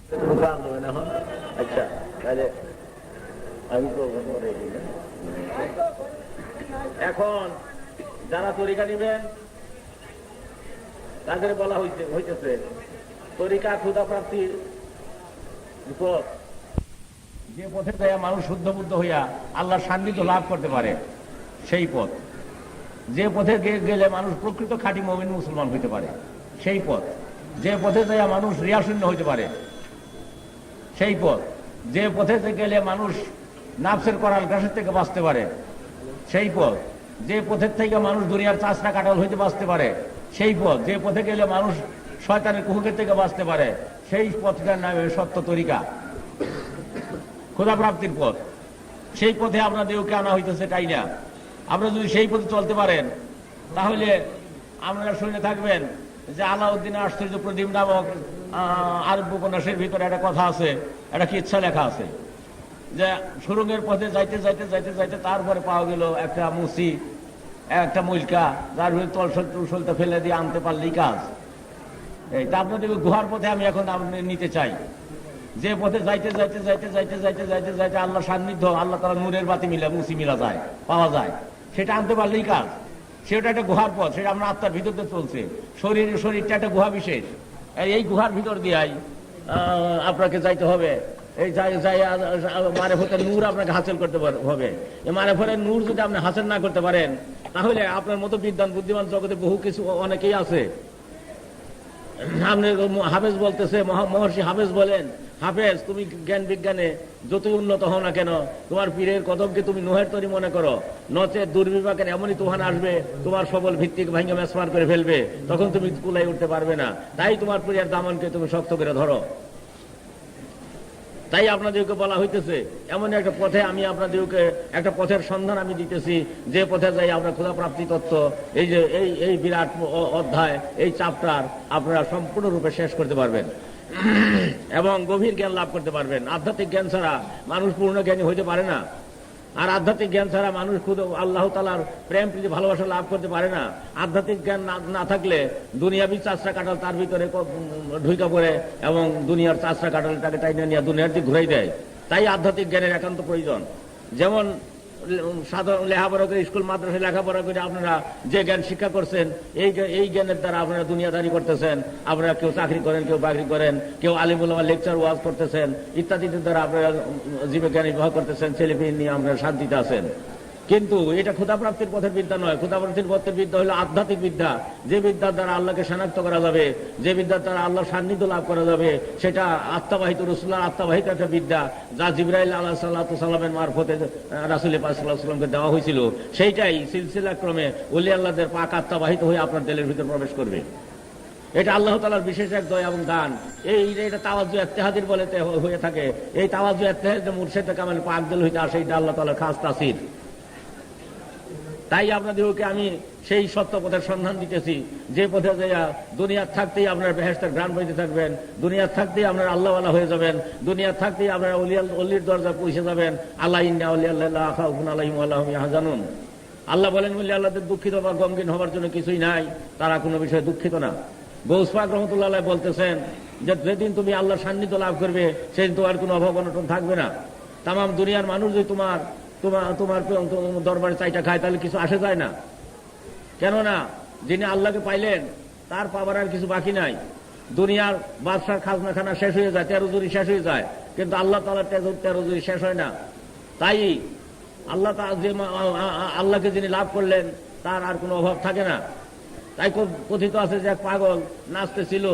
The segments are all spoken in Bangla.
আচ্ছা, তাহলে আমি তো এখন যারা তরিকা নিবেন তাদের বলা হইতেছে তরিকা ক্ষুধা প্রাপ্তির পথ, যে পথে যাইয়া মানুষ শুদ্ধ বুদ্ধ হইয়া আল্লাহর সান্নিধ্য লাভ করতে পারে সেই পথ, যে পথে গেলে মানুষ প্রকৃত খাঁটি মুমিন মুসলমান হইতে পারে সেই পথ, যে পথে যাইয়া মানুষ রিয়াশূন্য হইতে পারে সেই পথ, যে পথে গেলে মানুষ নাফসের করাল গ্রাসের থেকে বাঁচতে পারে সেই পথ, যে পথের থেকে মানুষ দুনিয়ার চাষরা কাটাল হইতে বাঁচতে পারে সেই পথ, যে পথে গেলে মানুষ শয়তানের কুহুকের থেকে বাঁচতে পারে সেই পথটার নামে সত্য তরিকা, ক্ষুধা প্রাপ্তির পথ। সেই পথে আপনাদেরকে আনা হইতেছে তাই না? আপনারা যদি সেই পথে চলতে পারেন তাহলে আপনারা শুনে থাকবেন যে আলাউদ্দিনের আশ্চর্য প্রদীপ নামক আরব্য উপন্যাসের ভিতরে একটা কথা আছে, একটা কিচ্ছা লেখা আছে যে সুরঙ্গের পথে যাইতে যাইতে যাইতে যাইতে তারপরে পাওয়া গেল একটা মুসি, একটা মুলকা, যার ভিতরে তলসলতে ফেলে দিয়ে আনতে পারলেই কাজ। এইটা আপনাদের গুহার পথে আমি এখন নিতে চাই, যে পথে যাইতে যাইতে যাইতে যাইতে যাইতে যাইতে যাইতে আল্লাহ সান্নিধ্য, আল্লাহ তাআলা নূরের বাতি মিলা মুসি মিলা যায়, পাওয়া যায়, সেটা আনতে পারলেই কাজ। সেটা একটা গুহার পথ, সেটা আপনার আত্মার ভিতর দিয়ে চলছে। শরীরটা একটা গুহা বিশেষ, এই গুহার ভিতর দিয়াই আপনাকে যাইতে হবে। এই যাই মারেফতের নূর আপনাকে হাসিল করতে হবে। এই মারেফতের নূর যদি আপনি হাসিল না করতে পারেন তাহলে আপনার মতো বিদ্বান বুদ্ধিমান জগতে বহু কিছু অনেকেই আছে। আপনি হাফেজ বলতেছে, মহর্ষি হাফেজ বলেন, হাফেজ তুমি জ্ঞান বিজ্ঞানে যতই উন্নত হও না কেন তোমার পীরের কদমকে তুমি নোহের তরি মনে করো, নচে দুর্বিপাকের এমনই তুফান আসবে তোমার সবল ভিত্তিক ভাঙ্গে মেসমার করে ফেলবে, তখন তুমি কুলাই উঠতে পারবে না। তাই তোমার পীরের দামনকে তুমি শক্ত করে ধরো। তাই আপনাদেরকে বলা হইতেছে এমন একটা পথে আমি আপনাদেরকে একটা পথের সন্ধান আমি দিতেছি, যে পথে যাই আমরা ক্ষুধা প্রাপ্তি তত্ত্ব, এই যে এই বিরাট অধ্যায়, এই চ্যাপ্টার আপনারা সম্পূর্ণরূপে শেষ করতে পারবেন এবং গভীর জ্ঞান লাভ করতে পারবেন। আধ্যাত্মিক জ্ঞান ছাড়া মানুষ পূর্ণ জ্ঞানী হইতে পারে না, আর আধ্যাত্মিক জ্ঞান ছাড়া মানুষ খুদ আল্লাহ তাআলার প্রেম প্রীতি ভালোবাসা লাভ করতে পারে না। আধ্যাত্মিক জ্ঞান না থাকলে দুনিয়াবি চাষরা কাটাল তার ভিতরে ঢুইকা পড়ে এবং দুনিয়ার চাষরা কাটালটাকে টাইনে নিয়ে দুনিয়ার দিকে ঘুরাই দেয়। তাই আধ্যাত্মিক জ্ঞানের একান্ত প্রয়োজন। যেমন সাধারণ লেখাপড়া করে স্কুল মাদ্রাসায় লেখাপড়া করে আপনারা যে জ্ঞান শিক্ষা করছেন, এই জ্ঞানের দ্বারা আপনারা দুনিয়াদারি করতেছেন, আপনারা কেউ চাকরি করেন, কেউ বাকরি করেন, কেউ আলিম উলামা লেকচার ওয়াজ করতেছেন, ইত্যাদিদের দ্বারা আপনারা জীবন জ্ঞানী ব্যবহার করতেছেন, ছেলেমেয়ে নিয়ে আপনারা শান্তিতে আছেন। কিন্তু এটা ক্ষুধা প্রাপ্তির পথের বিদ্যা নয়। ক্ষুধা প্রাপ্তির পথের বিদ্যা হলো আধ্যাত্মিক বিদ্যা, যে বিদ্যার দ্বারা আল্লাহকে শনাক্ত করা যাবে, যে বিদ্যার দ্বারা আল্লাহর সান্নিধ্য লাভ করা যাবে, সেটা আত্মাবাহিত রাসূলুল্লাহ আত্মাবাহিত একটা বিদ্যা, যা জিবরাইল আলাইহিস সালামের মারফতে রাসূল পাক সাল্লাল্লাহু আলাইহি ওয়াসাল্লামকে দেওয়া হয়েছিল। সেইটাই সিলসিলা ক্রমে ওলি আল্লাহদের পাক আত্মাবাহিত হয়ে আপনার দিলের ভিতর প্রবেশ করবে। এটা আল্লাহ তাআলার বিশেষ এক দয়া এবং দান। এটা তাওয়াজ্জু ইত্তেহাদির বলে হয়ে থাকে। এই তাওয়াজ্জু ইত্তেহাদ মুর্শিদ কামাল পাক দিল হইতে আসে, এটা আল্লাহ তাআলার খাস তাসির। তাই আপনাদেরকে আমি সেই সত্য পথের সন্ধান দিতেছি, যে পথে যাইয়া দুনিয়ার থাকতেই আপনার বেহেশতের ঘ্রাণ বইতে থাকবেন, দুনিয়ার থাকতেই আপনার আল্লাহওয়ালা হয়ে যাবেন, দুনিয়ার থাকতেই আপনারা অলির দরজা পৌঁছে যাবেন। আল্লাহ ইন্না আউলিয়া আল্লাহ লা খাউফুন আলাইহিম ওয়া লা হুম ইয়াহজানুন। আল্লাহ বলেন ওলি আল্লাহদের দুঃখিত বা গমগীন হওয়ার জন্য কিছুই নাই, তারা কোনো বিষয়ে দুঃখিত না। গৌস পাক রহমাতুল্লাহ আলাইহি বলতেছেন যে যেদিন তুমি আল্লাহর সান্নিধ্য লাভ করবে সেদিন তোমার কোনো অভাব অনটন থাকবে না। তামাম দুনিয়ার মানুষ যদি তোমার দরবারে চাইটা খায় তাহলে কিছু আসে যায় না। কেননা যিনি আল্লাহকে পাইলেন তার পাবার আর কিছু বাকি নাই। দুনিয়ার বাদশার খাজনা খানা শেষ হয়ে যায়, 13 জুরি শেষ হয়ে যায়, কিন্তু আল্লাহ তাআলার 13 জুরি শেষ হয় না। তাই আল্লাহকে যিনি লাভ করলেন তার আর কোনো অভাব থাকে না। তাই কথিত আছে যে এক পাগল নাচতেছিল,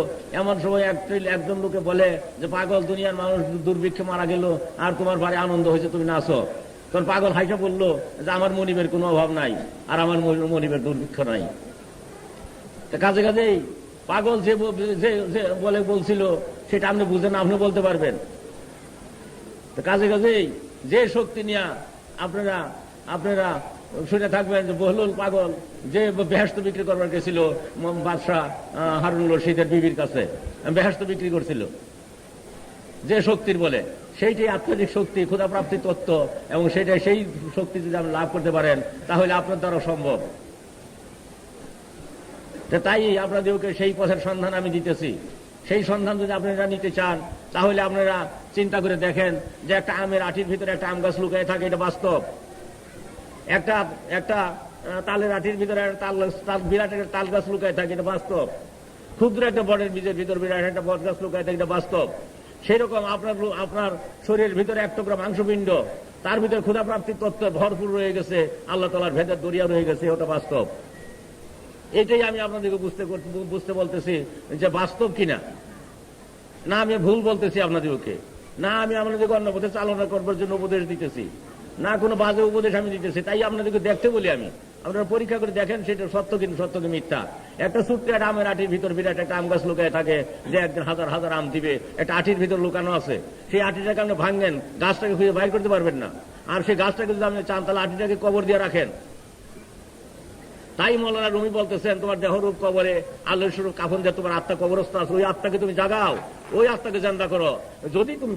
এমন সময় একজন লোকে বলে যে পাগল, দুনিয়ার মানুষ দুর্ভিক্ষে মারা গেল আর তোমার বাড়ি আনন্দ হয়েছে, তুমি নাচো। তখন পাগল হাইসা বললো যে আমার মনিবের কোনো অভাব নাই আর আমার মনিবের দুর্ভিক্ষ নাই। কাজে কাজেই পাগল যে বলে বলছিল সেটা আপনি বুঝেন, আপনি বলতে পারবেন। কাজে কাজেই যে শক্তি নিয়ে আপনারা শুনে থাকবেন যে বহলুল পাগল যে বেহেশত বিক্রি করবার গেছিল বাদশাহ হারুনুর রশিদের বিবির কাছে, বেহেশত বিক্রি করছিল যে শক্তির বলে, সেইটাই আধ্যাত্মিক শক্তি, ক্ষুধা প্রাপ্তি তত্ত্ব, এবং সেটাই সেই শক্তি যদি আপনি লাভ করতে পারেন তাহলে আপনার দ্বারা সম্ভব। তাই আপনাদেরকে সেই পথের সন্ধান আমি দিতেছি। সেই সন্ধান যদি আপনারা নিতে চান, তাহলে আপনারা চিন্তা করে দেখেন যে একটা আমের আঠির ভিতরে একটা আম গাছ লুকিয়ে থাকে, এটা বাস্তব। একটা তালের আঠির ভিতরে বিরাট একটা তাল গাছ লুকিয়ে থাকে, এটা বাস্তব। ক্ষুদ্র একটা বটের বীজের ভিতরে বিরাট একটা বট গাছ লুকিয়ে থাকে, এটা বাস্তব। সেই রকম আপনার শরীরের ভিতরে এক টুকরা মাংসপিণ্ড, তার ভিতরে ক্ষুধা প্রাপ্তির তত্ত্ব ভরপুর রয়ে গেছে, আল্লাহ তাআলার ভেদের দরিয়া রয়ে গেছে, ওটা বাস্তব। এটাই আমি আপনাদেরকে বুঝতে বলতেছি যে বাস্তব কিনা। না আমি ভুল বলতেছি আপনাদেরকে, না আমি আপনাদেরকে অন্য পথে চালনা করবার জন্য উপদেশ দিতেছি, না কোনো বাজে উপদেশ আমি দিতেছি। তাই আপনাদেরকে দেখতে বলি আমি, আপনারা পরীক্ষা করে দেখেন সেটা সত্য কি মিথ্যা। একটা ছোট্ট একটা আমের আটির ভিতর বিরাট একটা আম গাছ লুকায় থাকে, যে একদিন হাজার হাজার আম দিবে, একটা আটির ভিতর লুকানো আছে। সেই আটিটাকে আপনি ভাঙেন, গাছটাকে খুঁজে বাইর করতে পারবেন না। আর সেই গাছটাকে যদি আপনি চান, তাহলে আটিটাকে কবর দিয়ে রাখেন। তাই মৌলানা রুমি বলতেছেন, তোমার দেহরূপ কবরে আলোর স্বরূপ কাফন দিয়ে তোমার আত্মা কবরস্থ আছে, ওই আত্মাকে তুমি জাগাও, ওই আত্মাকে জান্দা করো। যদি তুমি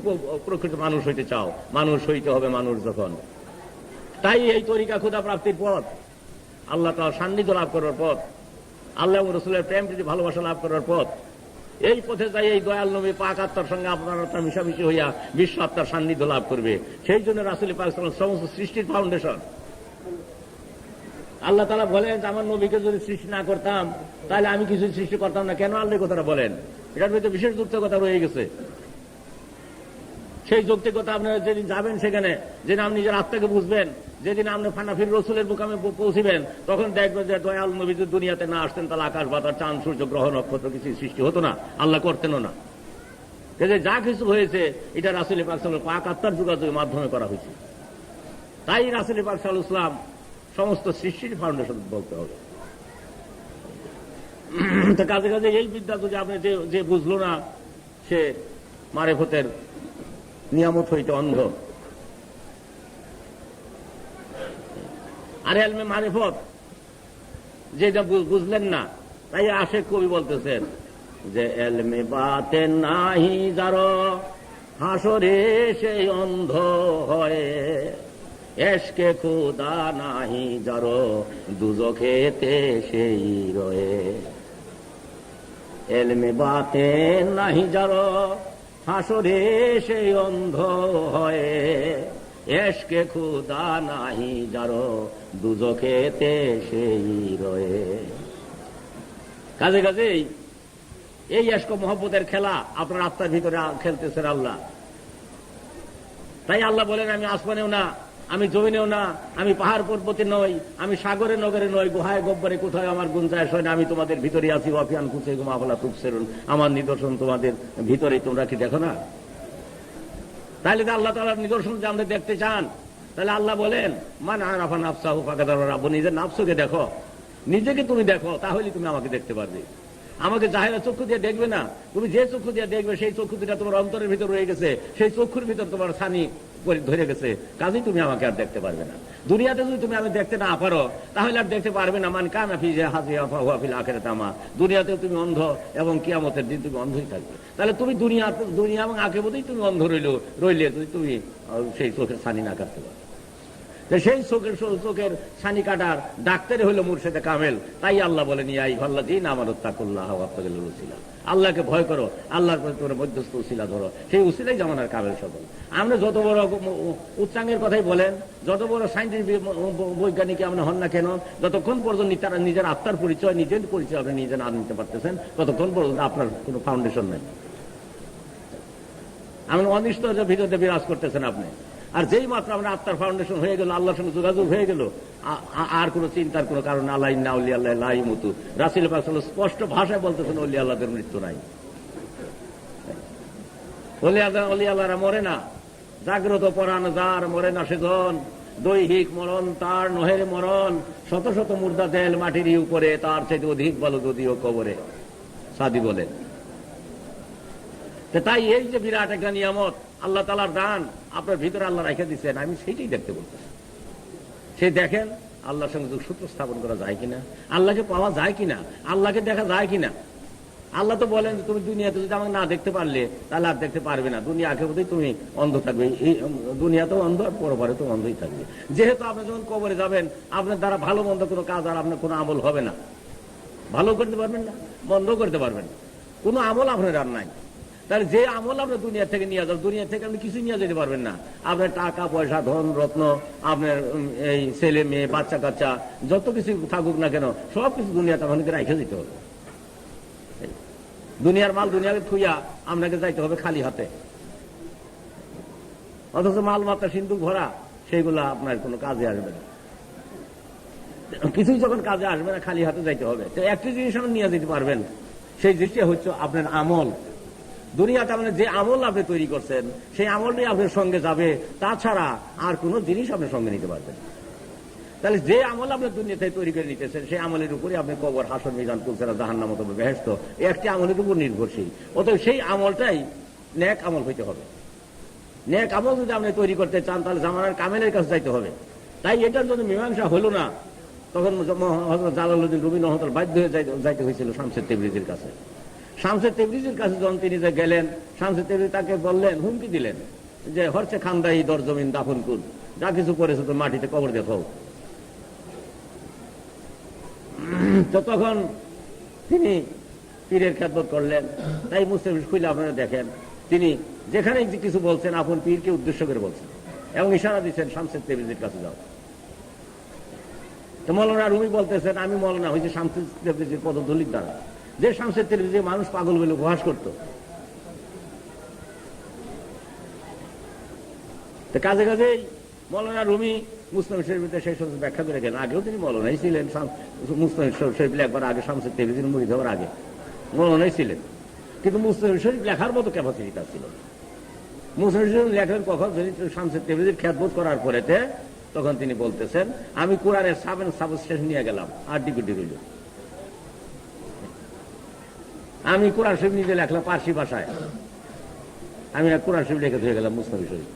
প্রকৃত মানুষ হইতে চাও, মানুষ হইতে হবে মানুষ যখন। তাই এই তরিকা ক্ষুধা প্রাপ্তির পথ, আল্লাহ তাআলার সান্নিধ্য লাভ করার পথ, আল্লাহ ও রাসূলের প্রেম প্রীতি ভালোবাসা লাভ করার পথ। এই পথে যাই এই দয়াল নবী পাক আত্মার সঙ্গে আপনার আত্মা মিশামিশি হইয়া বিশ্ব আত্মার সান্নিধ্য লাভ করবে। সেই জন্য রাসূল পাক সাল্লাল্লাহু আলাইহি ওয়াসাল্লাম সমস্ত সৃষ্টির ফাউন্ডেশন। আল্লাহ তাআলা বলেন, আমার নবীকে যদি সৃষ্টি না করতাম, তাহলে আমি কিছু সৃষ্টি করতাম না। কেন আল্লাহ কথাটা বলেন? এটার ভিতরে বিশেষ যৌক্তিকতা রয়ে গেছে। সেই যৌক্তিকতা আপনারা যেদিন যাবেন সেখানে, যেদিন আপনি নিজের আত্মাকে বুঝবেন, যেদিন আপনি ফানাফির রসুলের মুকামে পৌঁছিবেন, তখন দেখবেন যে দয়াল নবী যদি দুনিয়াতে না আসতেন, তাহলে আকাশ বাতাস চাঁদ সূর্য গ্রহ নক্ষত্র কিছু সৃষ্টি হতো না, আল্লাহ করতেনও না। যা কিছু হয়েছে এটা রাসূল পাক সাল্লাল্লাহু আলাইহি ওয়াসাল্লাম পাক আত্মার যোগাযোগের মাধ্যমে করা হয়েছে। তাই রাসূল পাক সাল্লাল্লাহু আলাইহি ওয়াসাল্লাম সমস্ত সৃষ্টির ফাউন্ডেশন বলতে হবে। কাজে কাজে এই বিদ্যা যদি আপনি যে বুঝলো না, সে মারেফতের নিয়ামত হইতে অন্ধ। আর এলমে মারেফত যেটা বুঝলেন না, তাই আশেক কবি বলতেছেন যে এলমে বাতে নাহি যারো হাসরে সেই অন্ধ হয়, এশকে খুদা নাহি যারো দুজখেতে সেই রয়ে। এলমে বাতে নাহি যারো হাসরে সেই অন্ধ হয়, এশকে খুদা নাহি যারো দুজখেতে সেই রয়ে। কাজে কাজেই এই এশক মহব্বতের খেলা আপনার আত্মার ভিতরে খেলতেছেন আল্লাহ। তাই আল্লাহ বলেন, আমি আসমানেও না, আমি জমিনেও না, আমি পাহাড় পর্বতে নই, আমি সাগরে নগরে নই, গুহায় গব্বরে কোথায় আমার গুঞ্জায়শ হয় না, আমি তোমাদের ভিতরে আছি। ওয়াফিয়ান কুছে গুমাফলা তুবসিরুন, আমার নিদর্শন তোমাদের ভিতরে, তোমরা কি দেখো না? তাহলে তো আল্লাহ তাআলার নিদর্শন যে আমরা দেখতে চান, তাহলে আল্লাহ বলেন, মান আরাফা নাফসাহু ফাকাদ আরাফা, নিজের নাফসকে দেখো, নিজেকে তুমি দেখো, তাহলে তুমি আমাকে দেখতে পারবে। আমাকে জাহেরা চক্ষু দিয়ে দেখবে না, তুমি যে চক্ষু দিয়ে দেখবে সেই চক্ষু দুটা তোমার অন্তরের ভিতর রয়ে গেছে, সেই চক্ষুর ভিতর তোমার ছানি ধরে গেছে, কাজেই তুমি আমাকে আর দেখতে পারবে না। দুনিয়াতে যদি তুমি আমি দেখতে না পারো, তাহলে আর দেখতে পারবে না। মান কানা ফি হাযিয়া ফাহুয়া ফিল আখিরাতি আমা, দুনিয়াতে তুমি অন্ধ এবং কিয়ামতের দিন তুমি অন্ধই থাকবে। তাহলে তুমি দুনিয়া এবং আখিরাতেই তুমি অন্ধ রইলে তুমি সেই চোখের ছানি না কাটতে পারো। সেই চোখের ছানি কাটার ডাক্তারে হলো মুর্শেদে কামেল। তাই আল্লাহ বলেন, ইয়া আইয়ুহাল্লাযীনা আমানু তাকুল্লাহা ওয়াত্তাকুল উসিলা, আল্লাহকে ভয় করো, আল্লাহর প্রতি তোমরা মধ্যস্থ উসিলা ধরো। সেই উসিলাই জামানার কামেল সফল। আমরা যত বড় উচ্চাঙ্গের কথাই বলেন, যত বড় সাইন্টিফিক বৈজ্ঞানিক আপনি হন না কেন, যতক্ষণ পর্যন্ত তারা নিজের আত্মার পরিচয়, নিজের পরিচয় আপনি নিজে না নিতে পারতেছেন, ততক্ষণ পর্যন্ত আপনার কোনো ফাউন্ডেশন নেই। আপনি অনিষ্টতার ভিতরে বিরাজ করতেছেন আপনি। আর যেই মাত্র আমরা আত্মার ফাউন্ডেশন হয়ে গেল, আল্লাহর সঙ্গে যোগাযোগ হয়ে গেল, আর কোন চিন্তার কোন কারণ আল্লাহ ইন্না আউলিয়া আল্লাহ লা ইয়ামুতু। রাসূল পাক সাল্লাল্লাহু আলাইহি ওয়াসাল্লাম স্পষ্ট ভাষায় বলতেছেন, ওলিয়া আল্লাহদের মৃত্যু নাই। ওলিয়া আল্লাহরা মরে না। জাগ্রত পরাণ যার, মরে না সেজন। দৈহিক মরণ তার নহের মরণ, শত শত মুর্দা দেল মাটির উপরে, তার চাইতে অধিক বলো যদিও কবরে, সাদি বলেন। তাই এই যে বিরাট একটা নিয়ামত, আল্লাহ তাআলার দান আপনার ভিতরে আল্লাহ রেখে দিচ্ছেন, আমি সেইটাই দেখতে বলতেছি। সেই দেখেন আল্লাহর সঙ্গে সূত্র স্থাপন করা যায় কিনা, আল্লাহকে পাওয়া যায় কিনা, আল্লাহকে দেখা যায় কিনা। আল্লাহ তো বলেন, তুমি দুনিয়াতে যদি আমাকে না দেখতে পারলে, তাহলে আর দেখতে পারবে না। দুনিয়া আখিরাতেই তুমি অন্ধ থাকবে, এই দুনিয়াতেও অন্ধ, আর পরপারে তো অন্ধই থাকবে। যেহেতু আপনি যখন কবরে যাবেন, আপনার দ্বারা ভালো মন্দ কোনো কাজ আর আপনার কোনো আমল হবে না। ভালো করতে পারবেন না, বন্ধ করতে পারবেন না। কোনো আমল আপনার আর নাই। তাহলে যে আমল আপনি দুনিয়া থেকে নিয়ে যান, দুনিয়া থেকে আপনি কিছু নিয়ে যেতে পারবেন না। আপনার টাকা পয়সা, ধন রত্ন, আপনার এই ছেলে মেয়ে, বাচ্চা কাচ্চা, যত কিছু থাকুক না কেন, সব কিছু দুনিয়াতে আপনাকে রেখে দিতে হবে। দুনিয়ার মাল দুনিয়াকে থুইয়া আপনাকে যাইতে হবে খালি হাতে। অথচ মাল মাত্রা সিন্ধুক ভরা, সেগুলা আপনার কোনো কাজে আসবে না। কিছুই যখন কাজে আসবে না, খালি হাতে যাইতে হবে। তো একটি জিনিস আপনি নিয়ে যেতে পারবেন, সেই জিনিসটা হচ্ছে আপনার আমল। দুনিয়াতে আপনি যে আমল আপনি তৈরি করছেন, সেই আমলটাই আপনার সঙ্গে যাবে, তাছাড়া আর কোনো জিনিস আপনার সঙ্গে নিতে পারবেন। তাহলে যে আমল আপনি দুনিয়া থেকে তৈরি করে নিতেছেন, সেই আমলের উপরে আপনি কবর, হাসর, মিজান, পুলসেরা, জাহান্নাম অথবা বেহেশত, একটি আমলের উপর নির্ভরশীল। অতএব সেই আমলটাই নেক আমল হইতে হবে। নেক আমল যদি আপনি তৈরি করতে চান, তাহলে জামানার কামেলের কাছে যাইতে হবে। তাই এটার জন্য মীমাংসা হলো না, তখন হযরত জালালউদ্দিন রুমি রহমাতুল্লাহ বাধ্য হয়ে যাইতে হয়েছিল শামসে তেবরিজির কাছে। শামসে তেবরিজির কাছে যখন তিনি যে গেলেন, শামসে তেবরিজি তাকে বললেন, হুমকি দিলেন যে হরচে খান্দাই দর জমিন দাফন কুন, যা কিছু করেছে তো মাটিতে কবর দেখো। তো তখন তিনি পীরের খেদমত করলেন। তাই মুসলিম খুলে আপনারা দেখেন, তিনি যেখানে কিছু বলছেন আপন পীরকে উদ্দেশ্য করে বলছেন এবং ইশারা দিচ্ছেন শামসে তেবরিজির কাছে যাও। তো মৌলানা রুমি বলতেছেন, আমি মৌলানা হয়েছি শামসে তেবরিজির পদধূলির দ্বারা। যে শামসে তেবরিজি মানুষ পাগল বলে উপহাস করত। তো কাজে কাজেই মৌলানা রুমি মুসলিম শরীফের সেই সমস্ত ব্যাখ্যা করে গেলেন। আগেও তিনি মৌলানাই ছিলেন, মুসলিম শরীফ লেখবার আগে, শামসে তেবরিজির মুরিদ হওয়ার আগে মৌলানাই ছিলেন। কিন্তু মুসলিম শরীফ লেখার মতো ক্যাপাসিটি তার ছিল। মুসলিম শরীফ লেখেন কখন, শামসে তেবরিজির খেদমত করার পরেতে, তখন তিনি বলতেছেন, আমি কোরআনের সাবস্টেশন নিয়ে গেলাম, আর ডিগ্রি রইল। আমি কোরআন শরীফ নিজে লেখলাম পার্সি ভাষায়, আমি কোরআন শরীফ লিখে ধরে গেলাম মুসলিম শরীফ।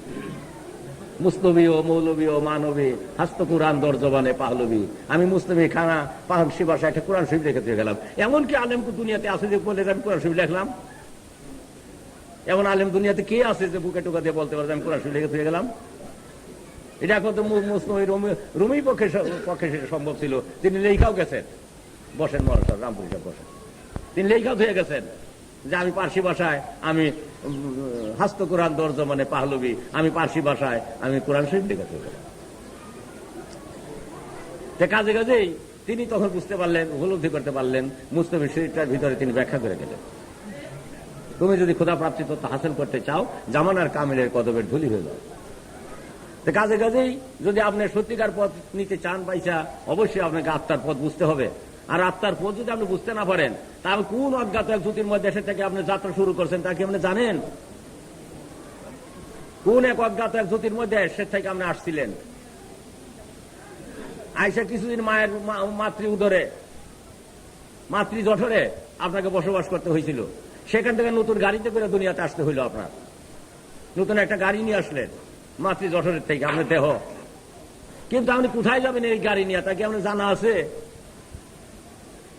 মুস্তবি ও মৌলবী ও মানবী হাস্ত কোরআন দর জবানে পাহলবী, আমি মুস্তবি খানা পার্সি ভাষায় একটা কোরআন শরীফ লিখে ধরে গেলাম। এমনকি আলেম দুনিয়াতে আছে যে বলে আমি কোরআন শরীফ লিখলাম? এমন আলেম দুনিয়াতে কে আছে যে বুকে টোকা দিয়ে বলতে পারে আমি কোরআন শরীফ লিখে ধরে গেলাম? এটা কত মুসলিম রুমির পক্ষে সেটা সম্ভব ছিল। তিনি লেখাও গেছেন, বসেন মহারাজ রামপুর সাহেব বসেন, তিনি লেখাও হয়ে গেছেন যে আমি পার্সি ভাষায়, আমি হাস্ত কোরআন দর জমানে পাহলবী, আমি পার্সি ভাষায় আমি কোরআন শরীফ লিখে হয়ে গেলাম। কাজে কাজেই তিনি তখন বুঝতে পারলেন, উপলব্ধি করতে পারলেন, মুসলিম শরীফটার ভিতরে তিনি ব্যাখ্যা করে গেলেন, তুমি যদি খোদা প্রাপ্তি তত্ত্ব হাসিল করতে চাও, জামানার কামিলের কদমের ধুলি হয়ে যাও। কাজে কাজেই যদি আপনি সত্যিকার পথ নিতে চান পাইসা, অবশ্যই আপনাকে আত্মার পথ বুঝতে হবে। আর আত্মার পথ যদি আপনি বুঝতে না পারেন, তাহলে কোন অজ্ঞাত এক জ্যোতির মধ্যে দেশে থেকে আপনি যাত্রা শুরু করছেন তা কি আপনি জানেন? কোন এক অজ্ঞাত এক জ্যোতির মধ্যে সে থেকে আপনি আসছিলেন? আইসা কিছুদিন মায়ের মাতৃ উদরে, মাতৃ জঠরে আপনাকে বসবাস করতে হয়েছিল। সেখান থেকে নতুন গাড়িতে করে দুনিয়াতে আসতে হইল। আপনার নতুন একটা গাড়ি নিয়ে আসলেন মাতৃ জঠরের থেকে, আপনার দেহ। কিন্তু আপনি কোথায় যাবেন এই গাড়ি নিয়ে, তা কি আপনার জানা আছে?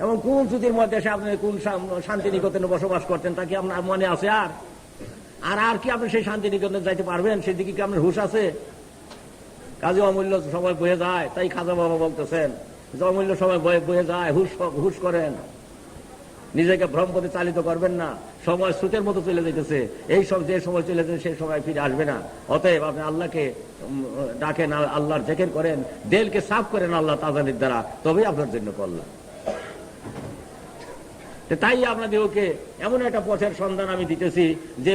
এবং কোন জ্যোতির মধ্যে এসে আপনি কোন শান্তিনিকেতনে বসবাস করতেন তা কি আপনার মনে আছে? আর কি আপনি সেই শান্তিনিকেতনে যাইতে পারবেন? সেদিকে কি আপনার হুঁশ আছে? কাজে অমূল্য সময় বয়ে যায়। তাই খাজা বাবা বলতেছেন যে অমূল্য সময় বয়ে যায়, হুঁশ করেন, নিজেকে ভ্রমপথে চালিত করবেন না। সময় স্রোতের মতো চলে যেতেছে, এই সব যে সময় চলে যেতে সেই সময় ফিরে আসবে না। অতএব আপনি আল্লাহকে ডাকেন, আল্লাহর জিকির করেন, দিলকে সাফ করেন আল্লাহ তাআলার দ্বারা, তবেই আপনার জন্য কল্যাণ। তাই আপনাদেরকে এমন একটা পথের সন্ধান আমি দিতেছি, যে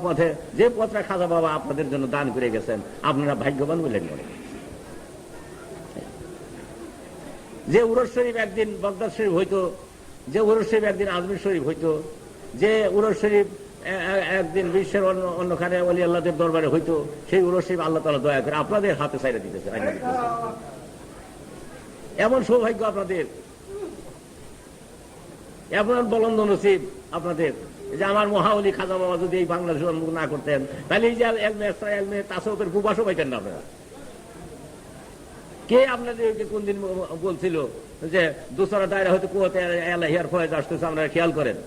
পথে, যে পথটা খাজা বাবা আপনাদের জন্য দান করে গেছেন, আপনারা ভাগ্যবান বলেন। যে উরস শরীফ একদিন বাগদাদ শরীফ হইতো, যে উরস শরীফ একদিন আজমির শরীফ হইতো, যে উরস শরীফ একদিন বিশ্বের অন্যখানে ওলি আল্লাহদের দরবারে হইতো, সেই উরস শরীফ আল্লাহ তাআলা দয়া করে আপনাদের হাতে ছাইড়া দিতেছে। এমন সৌভাগ্য আপনাদের, এমন বলন্দ নসিব আপনাদের যে আমার মহাওলি খাজা বাবা যদি এই বাংলাদেশ উন্মুখ না করতেন, তাহলে এই যে এলমে তাসাউফের প্রবাসও পাইতেন না আপনারা। কে আপনাদেরকে কোনদিন বলছিল যে দোসরা দায়রা হয়তো কুয়াতে এলাহিয়ার ফয়েজ আসতেছে, আপনারা খেয়াল করেন।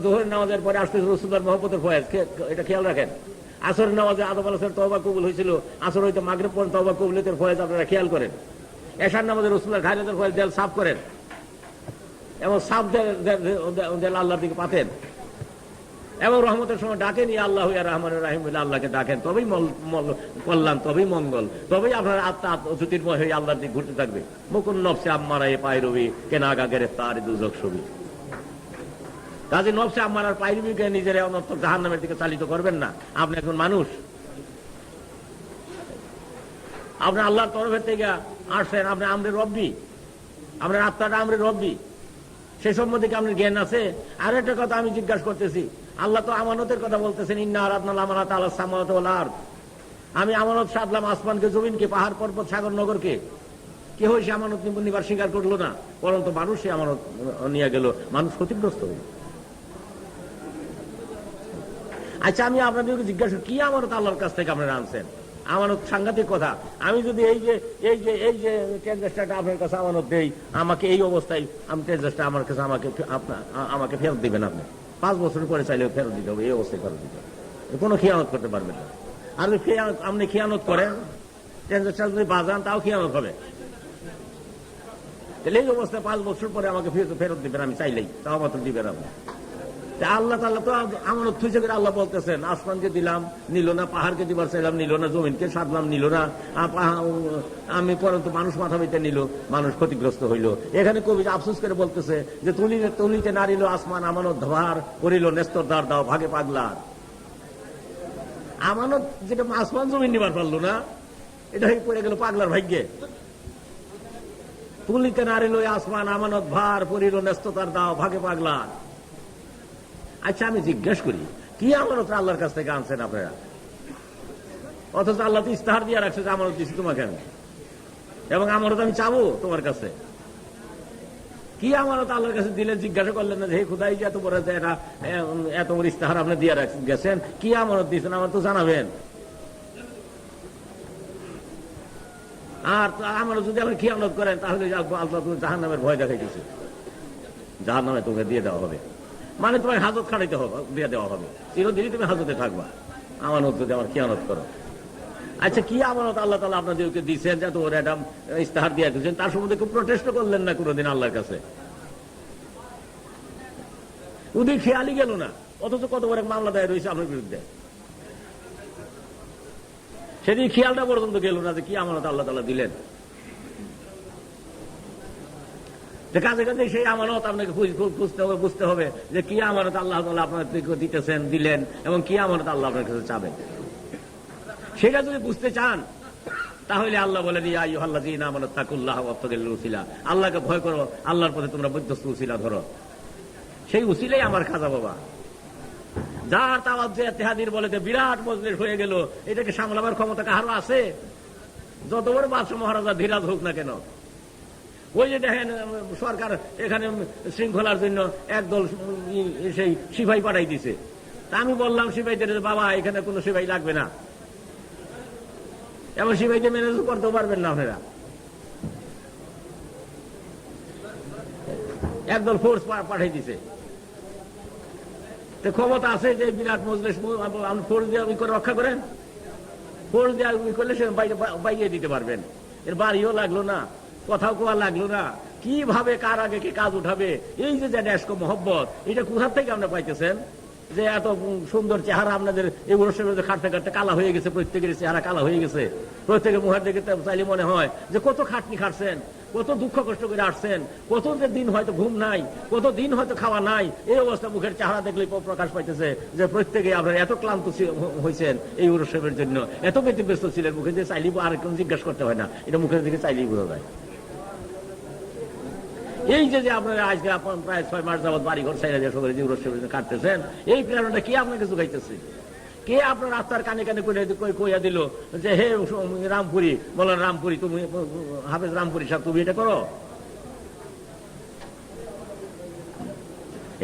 জোহরের নামাজের পরে আসতেছে রাসূলুল্লাহর মহব্বতের ফয়েজ, এটা খেয়াল রাখেন। আসরের নামাজে আদম আলাইহিস সালামের তওবা কবুল হয়েছিল, আসর হইতে মাগরিব পর্যন্ত তওবা কবুলিয়তের ফয়েজ আপনারা খেয়াল করেন। এশার নামাজে রাসূলুল্লাহর ঘায়রাতের ফয়েজ দেল সাফ করেন। এবং সাপ আল্লাহর দিকে পাতেন এবং রহমতের সময় ডাকেন ইয়া আল্লাহ ইয়া রহমান রাহিম বলে আল্লাহকে ডাকেন, তবেই কল্যাণ, তবেই মঙ্গল, তবেই আপনার আত্মা জ্যোতির্ময় হয়ে আল্লাহর দিকে ঘুরতে থাকবে। মুকুন নফসে আম্মারা এ পায় রবি কেন আগা গ্রেফতার দুজক ছবি। কাজে নফসে আম্মারার পায়রবিকে নিজের অনর্থক জাহান্নামের দিকে চালিত করবেন না। আপনি একজন মানুষ, আপনি আল্লাহর তরফের থেকে আসছেন, আপনি আমরের রব্বি, আপনার আত্মাটা আমরের রব্বি, সে সম্বন্ধে কি আপনার জ্ঞান আছে? আর একটা কথা আমি জিজ্ঞাসা করতেছি, আল্লাহ তো আমানতের কথা বলতেছেন, ইন্না আরাদনাল আমানাতা আলাস সামাওয়াতি ওয়াল আরদ, আমি আমানত সাধলাম আসমানকে, জমিনকে, পাহাড় পর্বত, সাগর নগরকে। কেউ সে আমানত নিবার স্বীকার করলো না, পরন্ত মানুষ সে আমানত নিয়ে গেল, মানুষ ক্ষতিগ্রস্ত হইল। আচ্ছা, আমি আপনাদেরকে জিজ্ঞাসা কি আমানত আল্লাহর কাছ থেকে আপনারা আনছেন? আমানত সাংঘাতিক কথা। আমি যদি এই যে ট্রেনজাস্টারটা আপনার কাছে আমানত দেই, আমাকে এই অবস্থায় আমি ট্রেনজাস্টার আমার কাছে আমাকে ফেরত দিবেন, আপনি 5 বছর পরে চাইলে ফেরত দিতে হবে, এই অবস্থায় ফেরত দিতে হবে, কোনো খেয়ানত করতে পারবেন না। আর আপনি খেয়ানত করেন, ট্রেনজাস্টার যদি বাজান তাও খেয়ানত হবে। তাহলে এই অবস্থায় 5 বছর পরে আমাকে ফেরত দিবেন, আমি চাইলেই তাও মাত্র দিবেন আপনি। আল্লাহ তাআলা তো আমানত থুইছে করে আল্লাহ বলতেছেন, আসমানকে দিলাম নিল না, পাহাড়কে দিবার চাইলাম নিল না, জমিনকে সাধলাম নিল না, আমি পরন্তু মানুষ মাথা পেতে নিল, মানুষ ক্ষতিগ্রস্ত হইল। এখানে কবি আফসোস করে বলতেছে যে তুলিতে নারিল আসমান আমানত ধার করিল নেস্তর দ্বার দাও ভাগে পাগলার। আমানত যেটা আসমান জমিন নিবার পারলো না, এটা হয়ে পড়ে গেল পাগলার ভাগ্যে। তুলিতে নারিল আসমান আমানত ভার করিল নেস্তর দাও ভাগে পাগলার। আচ্ছা, আমি জিজ্ঞেস করি কি আমানত আল্লাহর কাছ থেকে আনছেন আপনারা? অথচ আল্লাহ তো ইস্তাহার দিয়ে রাখছে যে আমানত দিচ্ছি তোমাকে আমি, এবং আমানত আমি চাবো তোমার কাছে। কি আমানত আল্লাহর কাছে দিলেন? জিজ্ঞাসা করলেন না যে হে খুদাই, যে এত বড় এত বড় ইস্তাহার আপনি দিয়ে গেছেন, কি আমানত দিয়েছেন আমার তো জানাবেন। আর আমানত যদি আপনি খেয়ানত করেন, তাহলে আল্লাহ তুমি জাহান্নামের ভয় দেখাইতেছে, জাহান্নামে তোকে দিয়ে দেওয়া হবে, মানে তোমার হাজত খাটাইতে হবে, দিয়ে দেওয়া হবে, চিরদিনই তুমি হাজতে থাকবা আমানত যদি আমার খেয়ানত করো। আচ্ছা, কি আমানত আল্লাহ তাআলা আপনাদেরকে দিচ্ছেন যে ওরা একটা ইস্তাহার দিয়ে দিচ্ছেন, তার সম্বন্ধে খুব প্রটেস্ট করলেন না কোনোদিন আল্লাহর কাছে? ওদের খেয়ালই গেল না, অথচ কত বড় মামলা দায়ের রয়েছে আপনার বিরুদ্ধে। সেদিন খেয়ালটা পর্যন্ত গেল না যে কি আমানত আল্লাহ তাআলা দিলেন। কাজে কাজে সেই আমানত আপনাকে বুঝতে হবে যে কি আমানত আল্লাহ তাআলা আপনাকে দিতেছেন, দিলেন, এবং কি আমানত আল্লাহ আপনার কাছে চাবেন। সেটা যদি বুঝতে চান, তাহলে আল্লাহ বলেন ইয়া আইয়ুহাল্লাযীনা আমানু তাকুল্লাহা ওয়াত্তাকুল উসিলা, আল্লাহকে ভয় করো, আল্লাহর পথে তোমরা মধ্যস্থ উসিলা ধরো। সেই উসিলাই আমার খাজা বাবা, যার তাওয়াজ্জুহ ইত্তেহাদির বলে যে বিরাট মজলিস হয়ে গেল, এটাকে সামলাবার ক্ষমতা কারো আছে? যত বড় বাদশা মহারাজা ধীরাজ হোক না কেন, ওই যে দেখেন সরকার এখানে শৃঙ্খলার জন্য একদল সেই সিপাহী পাঠাই দিছে। তা আমি বললাম সিপাহীদের, বাবা এখানে কোনো সিপাহী লাগবে না, এমন সিপাহীদের ম্যানেজ করতেও পারবেন না আপনারা। একদল ফোর্স পাঠাই দিছে, ক্ষমতা আছে যে বিরাট মজলিস ফোর্স দিয়ে রক্ষা করেন, ফোর্স দিয়ে করলে সে বাইরে দিতে পারবেন। এর বাড়িও লাগলো না, কথাও কোয়া লাগলো না, কিভাবে কার আগে কে কাজ উঠাবে। এই যে ন্যাস্ক মহব্বত, এটা কোথার থেকে আপনারা পাইতেছেন? যে এত সুন্দর চেহারা আপনাদের এই বর্ষের মধ্যে খাটতে খাটতে কালা হয়ে গেছে, প্রত্যেকের চেহারা কালা হয়ে গেছে, প্রত্যেকের মুখের দিকে চাইলে মনে হয় যে কত খাটনি খাটছেন, কত দুঃখ কষ্ট করে আসছেন, কত দিন হয়তো ঘুম নাই, কত দিন হয়তো খাওয়া নাই। এই অবস্থা মুখের চেহারা দেখলে প্রকাশ পাইতেছে যে প্রত্যেকে আপনারা এত ক্লান্ত হয়েছেন এই উৎসবের জন্য, এত ব্যতিব্যস্ত ছিলেন, মুখে দিয়ে চাইলেই আর কোন জিজ্ঞাসা করতে হয় না, এটা মুখের দিকে চাইলেই বোঝা যায়। এই যে আপনারা আজকে প্রায় 6 মাস যাবৎ বাড়ি ঘর সাইরা দিয়ে সবাই কাটতেছেন, এই প্রেরণাটা কে আপনাকে যোগাইতেছে? কে আপনার আত্মার কানে কানে কইয়া দিল যে হে রামপুরি, বলেন রামপুরি, তুমি হাফেজ রামপুরি সাহেব, তুমি এটা করো?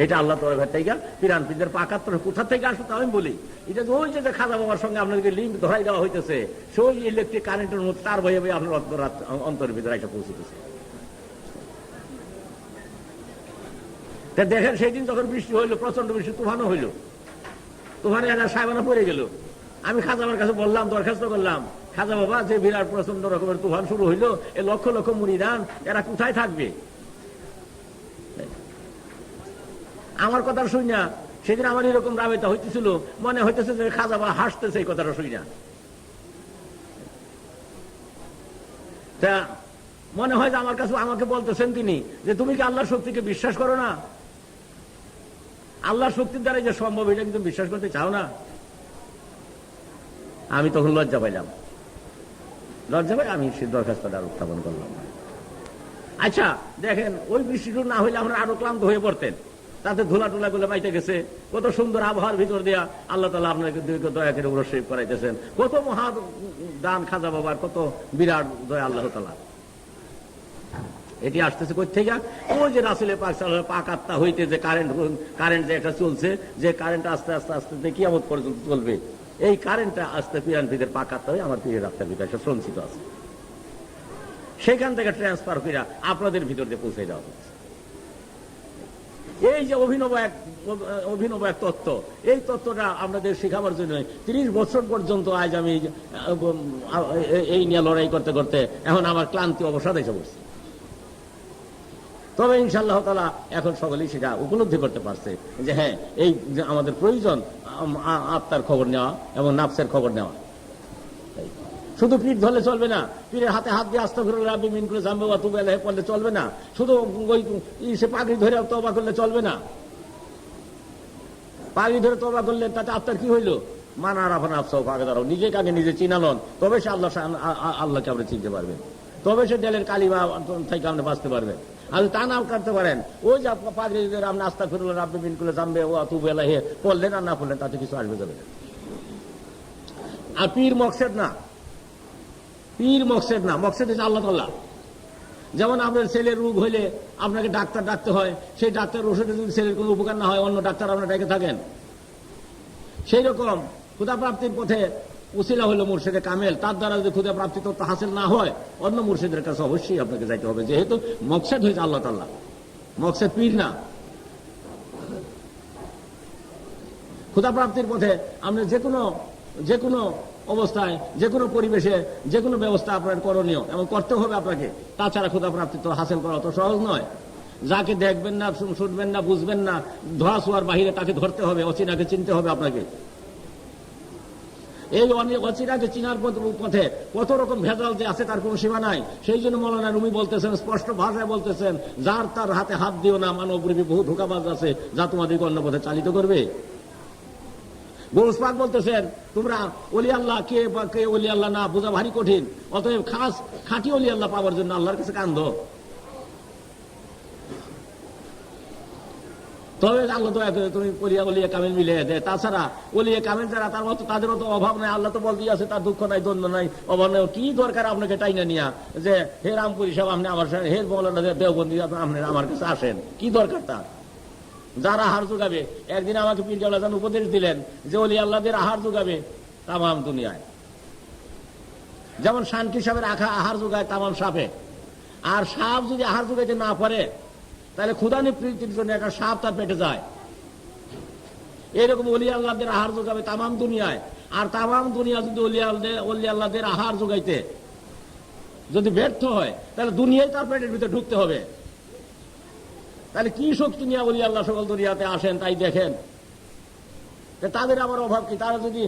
এটা আল্লাহ তরফ থেকে পিরান পীরদের পাকাত্তর কোথা থেকে আসো তা আমি বলি। এটা ওই যে খাজা বাবার সঙ্গে আপনাদেরকে লিঙ্ক ধরাই দেওয়া হইতেছে, সেই ইলেকট্রিক কারেন্টের মধ্যে তার বয়ে বয়ে আপনার অন্তরের ভিতরে একটা পৌঁছতেছে। দেখেন সেই দিন যখন বৃষ্টি হইল, প্রচন্ড বৃষ্টি, তুফানও হইল, তুফানে এলাকা সাহেবানা পড়ে গেল। আমি খাজা বাবার কাছে বললাম, দরখাস্ত করলাম, খাজা বাবা যে বিরাট প্রচন্ড রকমের তুফান শুরু হইল, এ লক্ষ লক্ষ মুরিদান এরা কোথায় থাকবে? আমার কথা শুই না, সেদিন আমার এরকম রাবেতা হইতেছিল, মনে হইতেছে যে খাজা বাবা হাসতেছে এই কথাটা শুই না। তা মনে হয় যে আমার কাছে আমাকে বলতেছেন তিনি যে তুমি কি আল্লাহর শক্তিকে বিশ্বাস করো না? আল্লাহর শক্তির দ্বারা যে সম্ভব এটা কিন্তু বিশ্বাস করতে চাও না? আমি তখন লজ্জা পাইলাম, লজ্জা পাই আমি সেই দরখাস্তটা উত্থাপন করলাম। আচ্ছা দেখেন, ওই বৃষ্টিটুকু না হইলে আমরা আরো ক্লান্ত হয়ে পড়তেন। তাতে ধুলা টুলা গুলো বাইতে গেছে, কত সুন্দর আবহাওয়ার ভিতর দিয়া আল্লাহ তাআলা আপনাকে দয়া করে রসিব করাইতেছেন। কত মহা দান খাজা বাবার, কত বিরাট দয়া আল্লাহ তাআলা। এটি আসতেছে কোথা থেকে? ওই যে রাসূলের পাক সাল্লাল্লাহু আলাইহি পাক আত্মা হইতে যে কারেন্ট যে একটা চলছে, যে কারেন্ট আস্তে আস্তে আস্তে কিয়ামত পর্যন্ত চলবে, এই কারেন্টটা আস্তে পীরানপীরের পাক আত্মা হয়ে আমার পীরের আত্মার ভিতরে সঞ্চিত আছে। সেখান থেকে ট্রান্সফার করে আপনাদের ভিতর দিয়ে পৌঁছে দেওয়া হচ্ছে। এই যে অভিনব এক তত্ত্ব, এই তত্ত্বটা আপনাদের শেখাবার জন্য 30 বছর পর্যন্ত আজ আমি এই নিয়ে লড়াই করতে করতে এখন আমার ক্লান্তি অবসাদ এসে পড়ছে। তবে ইনশাআল্লাহ তাআলা এখন সকলেই সেটা উপলব্ধি করতে পারছে যে হ্যাঁ, এই আমাদের প্রয়োজন আত্মার খবর নেওয়া এবং নাফসের খবর নেওয়া। শুধু পিঠ ধরলে চলবে না, পীরের হাতে হাত দিয়ে আস্তাগফিরুল্লাহ রাব্বি মিন কুল্লি যামবি ওয়া তুবু ইলাইহি পড়লে চলবে না, শুধু ওই সে পাগড়ি ধরে তওবা করলে চলবে না। পাগড়ি ধরে তওবা করলে তাতে আত্মার কি হইল? মান আরাফা নাফসাহু ফাকাদারাহু, নিজেকে আগে নিজে চিনালন, তবে সে আল্লাহকে আপনি চিনতে পারবেন, তবে সে দিলের কালিমা থেকে আপনি বাঁচতে পারবেন। আর তা নাও করতে পারেন, ওই যে পাগড়ি ধরে আপনি আস্তাগফিরুল্লাহ রাব্বি মিন কুল্লি যামবি ওয়া তুবু ইলাইহি পড়লেন আর না পড়লেন তাতে কিছু আসবে যাবে না। আর পীর মকসেদ না, পীর মকসেদ না, মকসেদ হচ্ছে আল্লাহ তাআলা। যেমন আপনার ছেলের রোগ হইলে আপনাকে ডাক্তার ডাকতে হয়, সেই ডাক্তার ওষুধে যদি ছেলের কোনো উপকার না হয়, অন্য ডাক্তার আপনার ডেকে থাকেন। সেই রকম ক্ষুধা প্রাপ্তির পথে উসিলা হলো মুর্শিদে কামেল, তার দ্বারা যদি ক্ষুধা প্রাপ্তি তত্ত্ব হাসিল না হয়, অন্য মুর্শিদের কাছে অবশ্যই আপনাকে যাইতে হবে, যেহেতু মকসেদ হয়েছে আল্লাহ তাআলা, মকসেদ পীর না। ক্ষুধা প্রাপ্তির পথে আপনি যে কোনো অবস্থায়, যে কোনো পরিবেশে, যে কোনো ব্যবস্থা আপনার করণীয় এবং করতে হবে আপনাকে। তাছাড়া ক্ষুধা প্রাপ্তি তো হাসিল করা তো সহজ নয়। যাকে দেখবেন না, শুনবেন না, বুঝবেন না, ধোয়া শোয়ার বাহিরে তাকে ধরতে হবে, অচিনাকে চিনতে হবে আপনাকে। এই অচিনাকে চিনার পথে কত রকম ভেজাল যে আছে তার কোনো সীমা নাই। সেই জন্য মৌলানা রুমি বলতেছেন, স্পষ্ট ভাষায় বলতেছেন, যার তার হাতে হাত দিও না, মানবরূপী বহু ধোঁকাবাজ আছে যা তোমাদেরকে অন্য পথে চালিত করবে। গৌস পাক বলতেছেন, তোমরা ওলি আল্লাহ কে বা কে ওলি আল্লাহ না বোঝা ভারী কঠিন, অতএব খাঁটি ওলি আল্লাহ পাওয়ার জন্য আল্লাহর কাছে কান্দো। তবে আল্লাহ দয়া করে তুমি ওলিয়া কামিল মিলে দেয়। তাছাড়া ওলিয়া কামিল যারা তাদের মতো অভাব নাই, আল্লাহ তো বলতেই আছে তার দুঃখ নাই, দ্বন্দ্ব নাই, অভাব নাই। কি দরকার আপনাকে টাইনা নিয়া যে হে রামপুরি সাহেব আপনি আমার সাথে, হে মৌলানা দেওবন্দি আপনি আমার কাছে আসেন, কি দরকার তার? যারা আহার যোগাবে, একদিন আমাকে পীর কেবলা জান উপদেশ দিলেন যে ওলি আল্লাহদের আহার যোগাবে তামাম দুনিয়ায়। যেমন শান্তি সাপের আহার যোগায় তামাম সাপে, আর সাপ যদি আহার যোগাইতে না পারে তাহলে ক্ষুধা নিবৃত্তির জন্য একটা সাপ তার পেটে যায়। এরকম ওলি আল্লাহদের আহার যোগাবে তামাম দুনিয়ায়। আর তামাম দুনিয়া যদি ওলি আল্লাহদের আহার যোগাইতে যদি ব্যর্থ হয়, তাহলে দুনিয়ায় তার পেটের ভিতরে ঢুকতে হবে। তাহলে কি শক্তি নিয়ে ওলি আল্লাহ সকল দুনিয়াতে আসেন তাই দেখেন। তাদের আবার অভাব কি? তারা যদি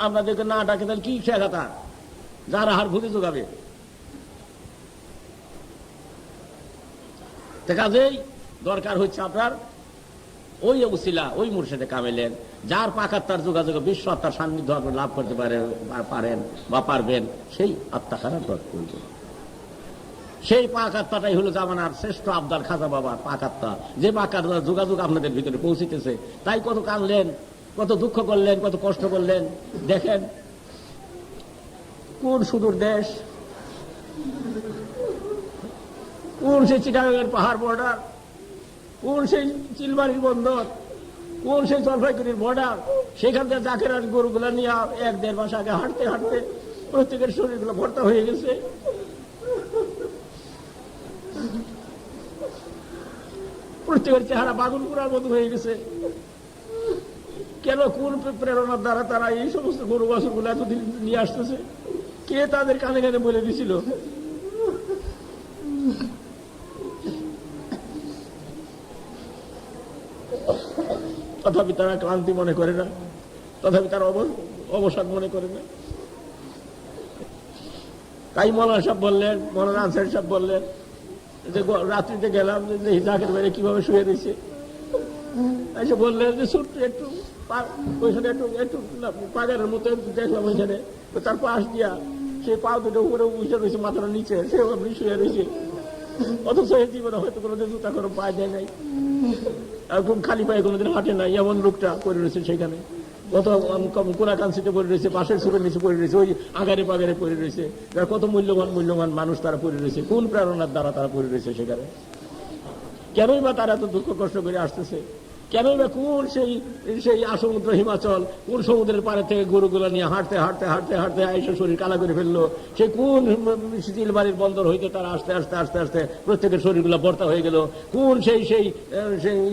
আপনাদেরকে না ডাকে তাহলে কি শেখাতা? যারা হার ভুলে যোগাবে। কাজেই দরকার হচ্ছে আপনার ওই উসিলা, ওই মুর্শিদে কামেলেন, যার পাকাত্তার যোগাযোগ বিশ্ব আত্মার সান্নিধ্য আপনি লাভ করতে পারেন বা পারবেন, সেই আত্মা খারাপ প্রয়োজন। সেই পাক আত্মাটাই হলো জামানার শ্রেষ্ঠ আবদার খাজা বাবার পাক আত্মা, যে পাক আত্মার যোগাযোগ আপনাদের ভিতরে পৌঁছিতেছে। তাই কত কানলেন, কত দুঃখ করলেন, কত কষ্ট করলেন। দেখেন কোন সুদূর দেশ, কোন সেই চিটাগাংয়ের পাহাড় বর্ডার, কোন সেই চিলমারির বন্দর, কোন সেই জলপাইগুড়ির বর্ডার, সেখান থেকে জাকের আর গরুগুলা নিয়ে 1-1.5 মাস আগে হাঁটতে হাঁটতে প্রত্যেকের শরীরগুলো ভর্তা হয়ে গেছে। প্রত্যেকের চেহারা বাগুন পুরার মতো হয়ে গেছে। কেন, কোন প্রেরণার দ্বারা তারা এই সমস্ত গরু বাছুর গুলো এতদিন নিয়ে আসতেছে? কে তাদের কানে কানে বলে দিছিল? তথাপি তারা ক্লান্তি মনে করে না, তথাপি তারা অবসাদ মনে করে না। তাই মৌলানা সাহেব বললেন, মৌলানা আনসারী সাহেব বললেন যে রাত্রিতে গেলাম যে জাকের বাইরে কিভাবে শুয়ে দিয়েছে, এসে বললেন যে ছোট্ট একটু ওইখানে একটু একটু পাগারের মতো দেখলাম ওইখানে, তার পাশ দিয়া সে পা দুটো উপরে উঠে রয়েছে, মাথার নিচে সে আপনি শুয়ে রয়েছে, অথচ এই জীবনে হয়তো কোনোদিন জুতা করে পায়ে দেয় নাই, একদম খালি পায়ে কোনোদিন হাঁটে নাই, এমন লোকটা পড়ে রয়েছে সেখানে। কত কোনা কাঞ্চিতে পড়ে রয়েছে, পাশের সুরের নিচে পড়ে রয়েছে, ওই আগারে পাগারে পড়ে রয়েছে, কত মূল্যবান মানুষ তারা পড়ে রয়েছে, কোন প্রেরণার দ্বারা তারা পড়ে রয়েছে সেখানে? কেনই বা তারা এত দুঃখ কষ্ট করে আসতেছে? কেনই বা কোন সেই আসমুদ্র হিমাচল, কোন সমুদ্রের পাড়ে থেকে গরুগুলো নিয়ে হাঁটতে হাঁটতে হাঁটতে হাঁটতে এসে শরীর কালা করে ফেললো? সেই কোন চিলবাড়ির বন্দর হইতে তারা আস্তে আস্তে আস্তে আস্তে প্রত্যেকের শরীরগুলো বর্তা হয়ে গেল? কোন সেই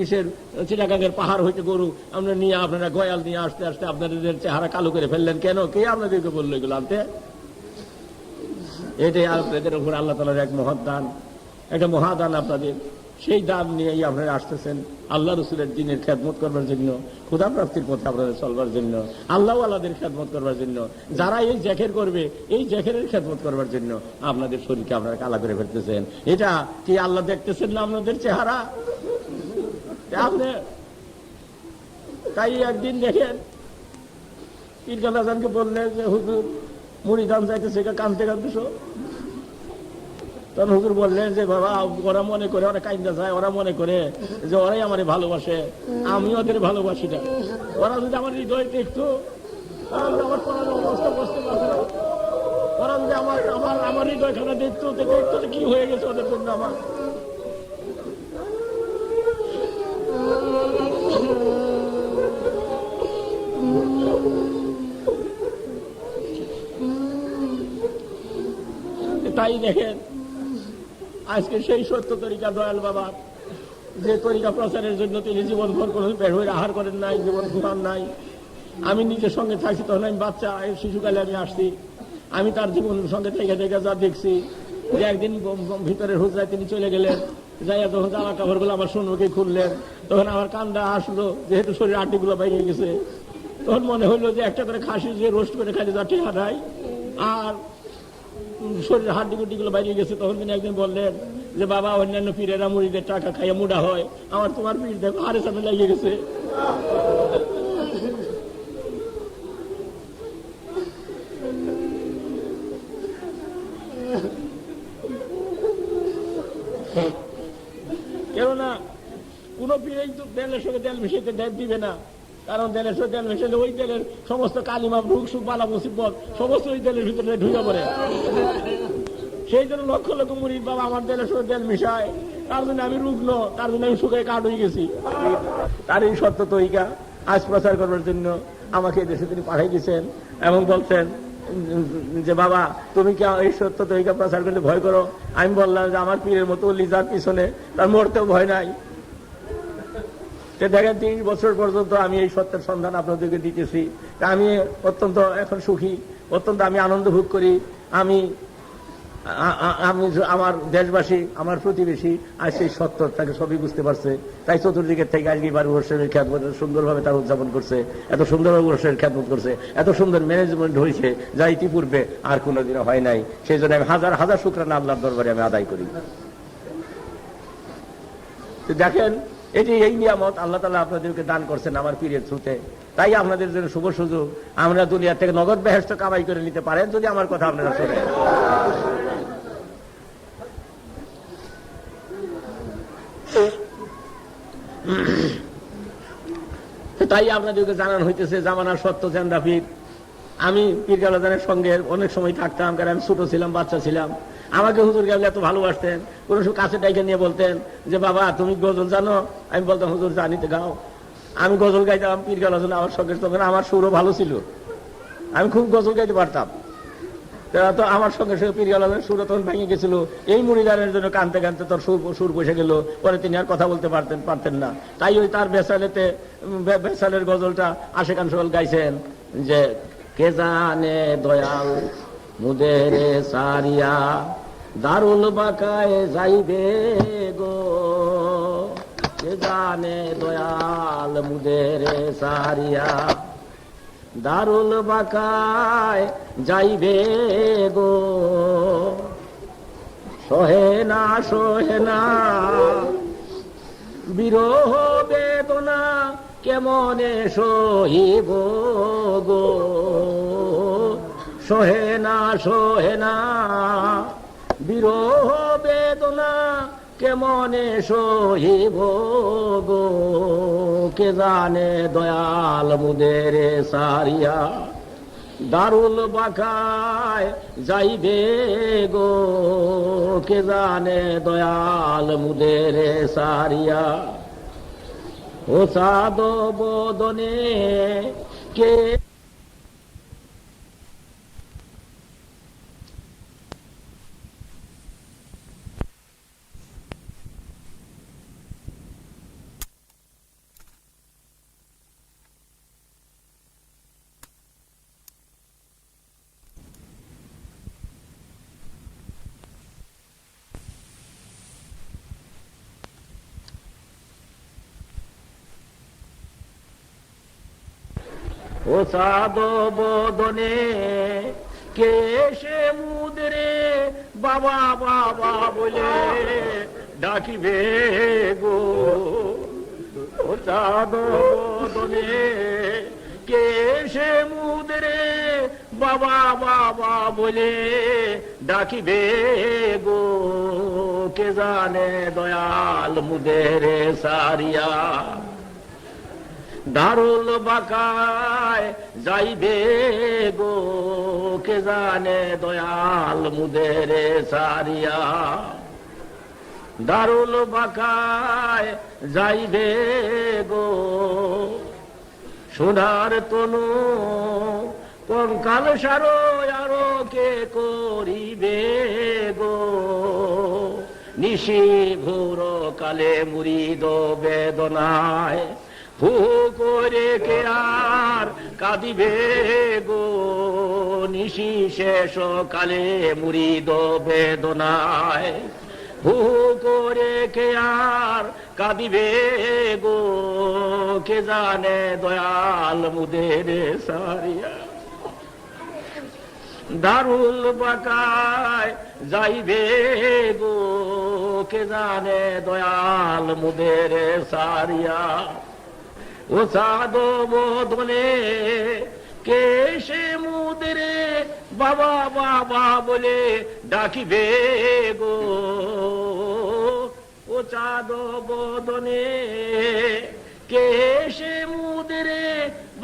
ইসের চিটাগাঙ্গের পাহাড় হইতে গরু আমরা নিয়ে আপনারা গয়াল নিয়ে আস্তে আস্তে আপনাদের চেহারা কালো করে ফেললেন কেন? কে আপনাদেরকে বললো এগুলো আনতে? এটাই আপনাদের উপর আল্লাহ তাআলার এক মহৎ দান, একটা মহাদান আপনাদের। সেই দান নিয়েই আপনারা আসতেছেন আল্লাহ রসুলের দ্বীনের খেদমত করবার জন্য, ক্ষুধা প্রাপ্তির পথে আপনাদের চলবার জন্য, আল্লাহ আল্লাহদের খেদমত করবার জন্য। যারা এই জ্যাকের করবে, এই জ্যাকেরের খেদমত করবার জন্য আপনাদের শরীরকে আপনারা কালা করে ফেলতেছেন। এটা কি আল্লাহ দেখতেছেন না আপনাদের চেহারা? আপনি তাই একদিন দেখেন পীরকাল আজানকে বললেন যে হুজুর মুড়ি দাম চাইতেছে, কানতে কানতেছ। তখন হুজুর বললেন যে বাবা ওরা মনে করে, ওরা কাইন্দা যায়, ওরা মনে করে যে ওরাই আমারে ভালোবাসে, আমি ওদের ভালোবাসি না। ওরা যদি আমার হৃদয় দেখতো, আমার পড়ার অবস্থা বুঝতে পারতো না। ওরা যদি আমার হৃদয়খানা দেখতো কি হয়ে গেছে ওদের জন্য আমার। তাই দেখেন আজকে সেই সত্য তরিকা দয়াল বাবার, যে তরিকা প্রচারের জন্য তিনি জীবনভর কোনো বের হয়ে আহার করেন নাই, জীবন ঘুমান নাই। আমি নিজের সঙ্গে থাকছি, তখন আমি বাচ্চা শিশুকালে আমি আসছি, আমি তার জীবনের সঙ্গে থেকে থেকে যা দেখছি যে একদিন ভিতরের হুজরায় তিনি চলে গেলেন, যাইয়া যখন জামা কাপড়গুলো আমার সম্মুখে খুললেন, তখন আমার কান্দা আসলো, যেহেতু শরীরের আড্ডিগুলো বাইরে গেছে। তখন মনে হইলো যে একটা করে খাসি যে রোস্ট করে খালি যা টেহা নাই, আর শরীরের হাড্ডি গুড্ডিগুলো বাইরে গেছে। তখন তিনি একদিন বললেন যে বাবা অন্যান্য পীরেরা মুড়িদের টাকা খাইয়া মুড়া হয়, আমার তোমার পীর দেখো হাড়ে সামনে লাগিয়ে গেছে। কেননা কোন পীরেই তো তেলের সঙ্গে তেল মিশাইতে দিবে না, কারণ তেলের সঙ্গে তেল মিশাইলে ওই তেলের সমস্ত কালিমা রোগ সুখ বালা মুসিবত সমস্ত ওই তেলের ভিতরে ঢুকে পড়ে। সেই জন্য লক্ষ লক্ষ মুরিদ বাবা আমার তেলের সঙ্গে তেল মিশায়, তার জন্য আমি রুগ্ন, তার জন্য আমি শুকায় কাঠ হয়ে গেছি। তার এই সত্য তরিকা আজ প্রচার করবার জন্য আমাকে দেশে তিনি পাঠাই দিয়েছেন এবং বলছেন যে বাবা তুমি কি এই সত্য তরিকা প্রচার করতে ভয় করো? আমি বললাম যে আমার পীরের মতো লিজার পিছনে তার মরতেও ভয় নাই। দেখেন 30 বছর পর্যন্ত আমি এই সত্যের সন্ধান আপনাদেরকে দিতেছি, আমি অত্যন্ত এখন সুখী, অত্যন্ত আমি আনন্দ ভোগ করি। আমি আমার দেশবাসী, আমার প্রতিবেশী আজ সেই সত্যটাকে সবই বুঝতে পারছে। তাই চতুর্দিকের থেকে আজকে 12 বর্ষের খ্যাতমত সুন্দরভাবে তার উদযাপন করছে, এত সুন্দরভাবে বর্ষের খ্যাতমত করছে, এত সুন্দর ম্যানেজমেন্ট হয়েছে যা ইতিপূর্বে আর কোনোদিনও হয় নাই। সেই জন্য আমি হাজার হাজার শুকরানা আল্লাহর দরবারে আমি আদায় করি। দেখেন এটি এই নিয়ামত আল্লাহ তাআলা আপনাদেরকে দান করছেন আমার পীরের থ্রুতে। তাই আপনাদের জন্য শুভ সুযোগ, আমরা দুনিয়া থেকে নগদ বেহেশত কামাই করে নিতে পারেন যদি আমার কথা আপনারা শোনেন। তাই আপনাদেরকে জানানো হইতেছে জামানার সত্য জেন্দা পীর। আমি পীর কালাজানের সঙ্গে অনেক সময় থাকতাম, কারণ আমি ছোট ছিলাম, বাচ্চা ছিলাম। আমাকে হুজুর গেলে এত ভালোবাসতেন, কোনো সময় কাছে ডাইকে নিয়ে বলতেন যে বাবা তুমি গজল জানো? আমি বলতাম হুজুর জানি, তো গাও। আমি গজল গাইতাম পীর কালাজান আমার সঙ্গে, তখন আমার সুরও ভালো ছিল, আমি খুব গজল গাইতে পারতাম। তো আমার সঙ্গে সঙ্গে পীর কালাজানের সুর তখন ভেঙে গেছিল। এই মুড়িদানের জন্য কানতে কানতে তোর সুর বসে গেল, পরে তিনি আর কথা বলতে পারতেন না। তাই ওই তার বেসালের গজলটা আশেকান সকল গাইছেন যে কে জানে দয়াল মুদের সারিয়া দারুল বাকায় যাইবে গো, কে জানে দয়াল মুদের সারিয়া। দারুল বাকায় যাইবে গো, সহে না বিরহ বেদনা কেমনে সহিব গো, সহে না বিরহ বেদনা কেমনে সহিব গো, কে জানে দয়াল মুদের সারিয়া। দারুল বাকায় যাইবে গো, কে জানে দয়াল মুদের সারিয়া। ও সাদ বদনে কে ও সাদ বদনে কে সে মুদরে বাবা বাবা বলে ডাকিবে গো, ও সাদ বদনে কে সে মুদরে বাবা বাবা বলে ডাকিবে গো, কে জানে দয়াল মুদের সারিয়া। দারুল বাকায় যাইবে গো, কে জানে দয়াল মুদের সারিয়া। দারুল বাকায় যাইবে গো, সোনার তনু কঙ্কাল সারো আরো কে করিবে গো, নিশি ভোর কালে মুরিদ বেদনায় হু করে কে আর কাঁদিবে গো, নিশি শেষ কালে মুরিদ বেদনায় হু করে কে আর কাঁদিবে গো, কে জানে দয়াল মুদের সারিয়া। দারুল বাকায় যাইবে গো, কে জানে দয়াল মুদের সারিয়া। ও সাদ বদনে কে সে মুদরে বাবা বাবা বলে ডাকিবে গো, ও চাঁদ বদনে কে সে মুদরে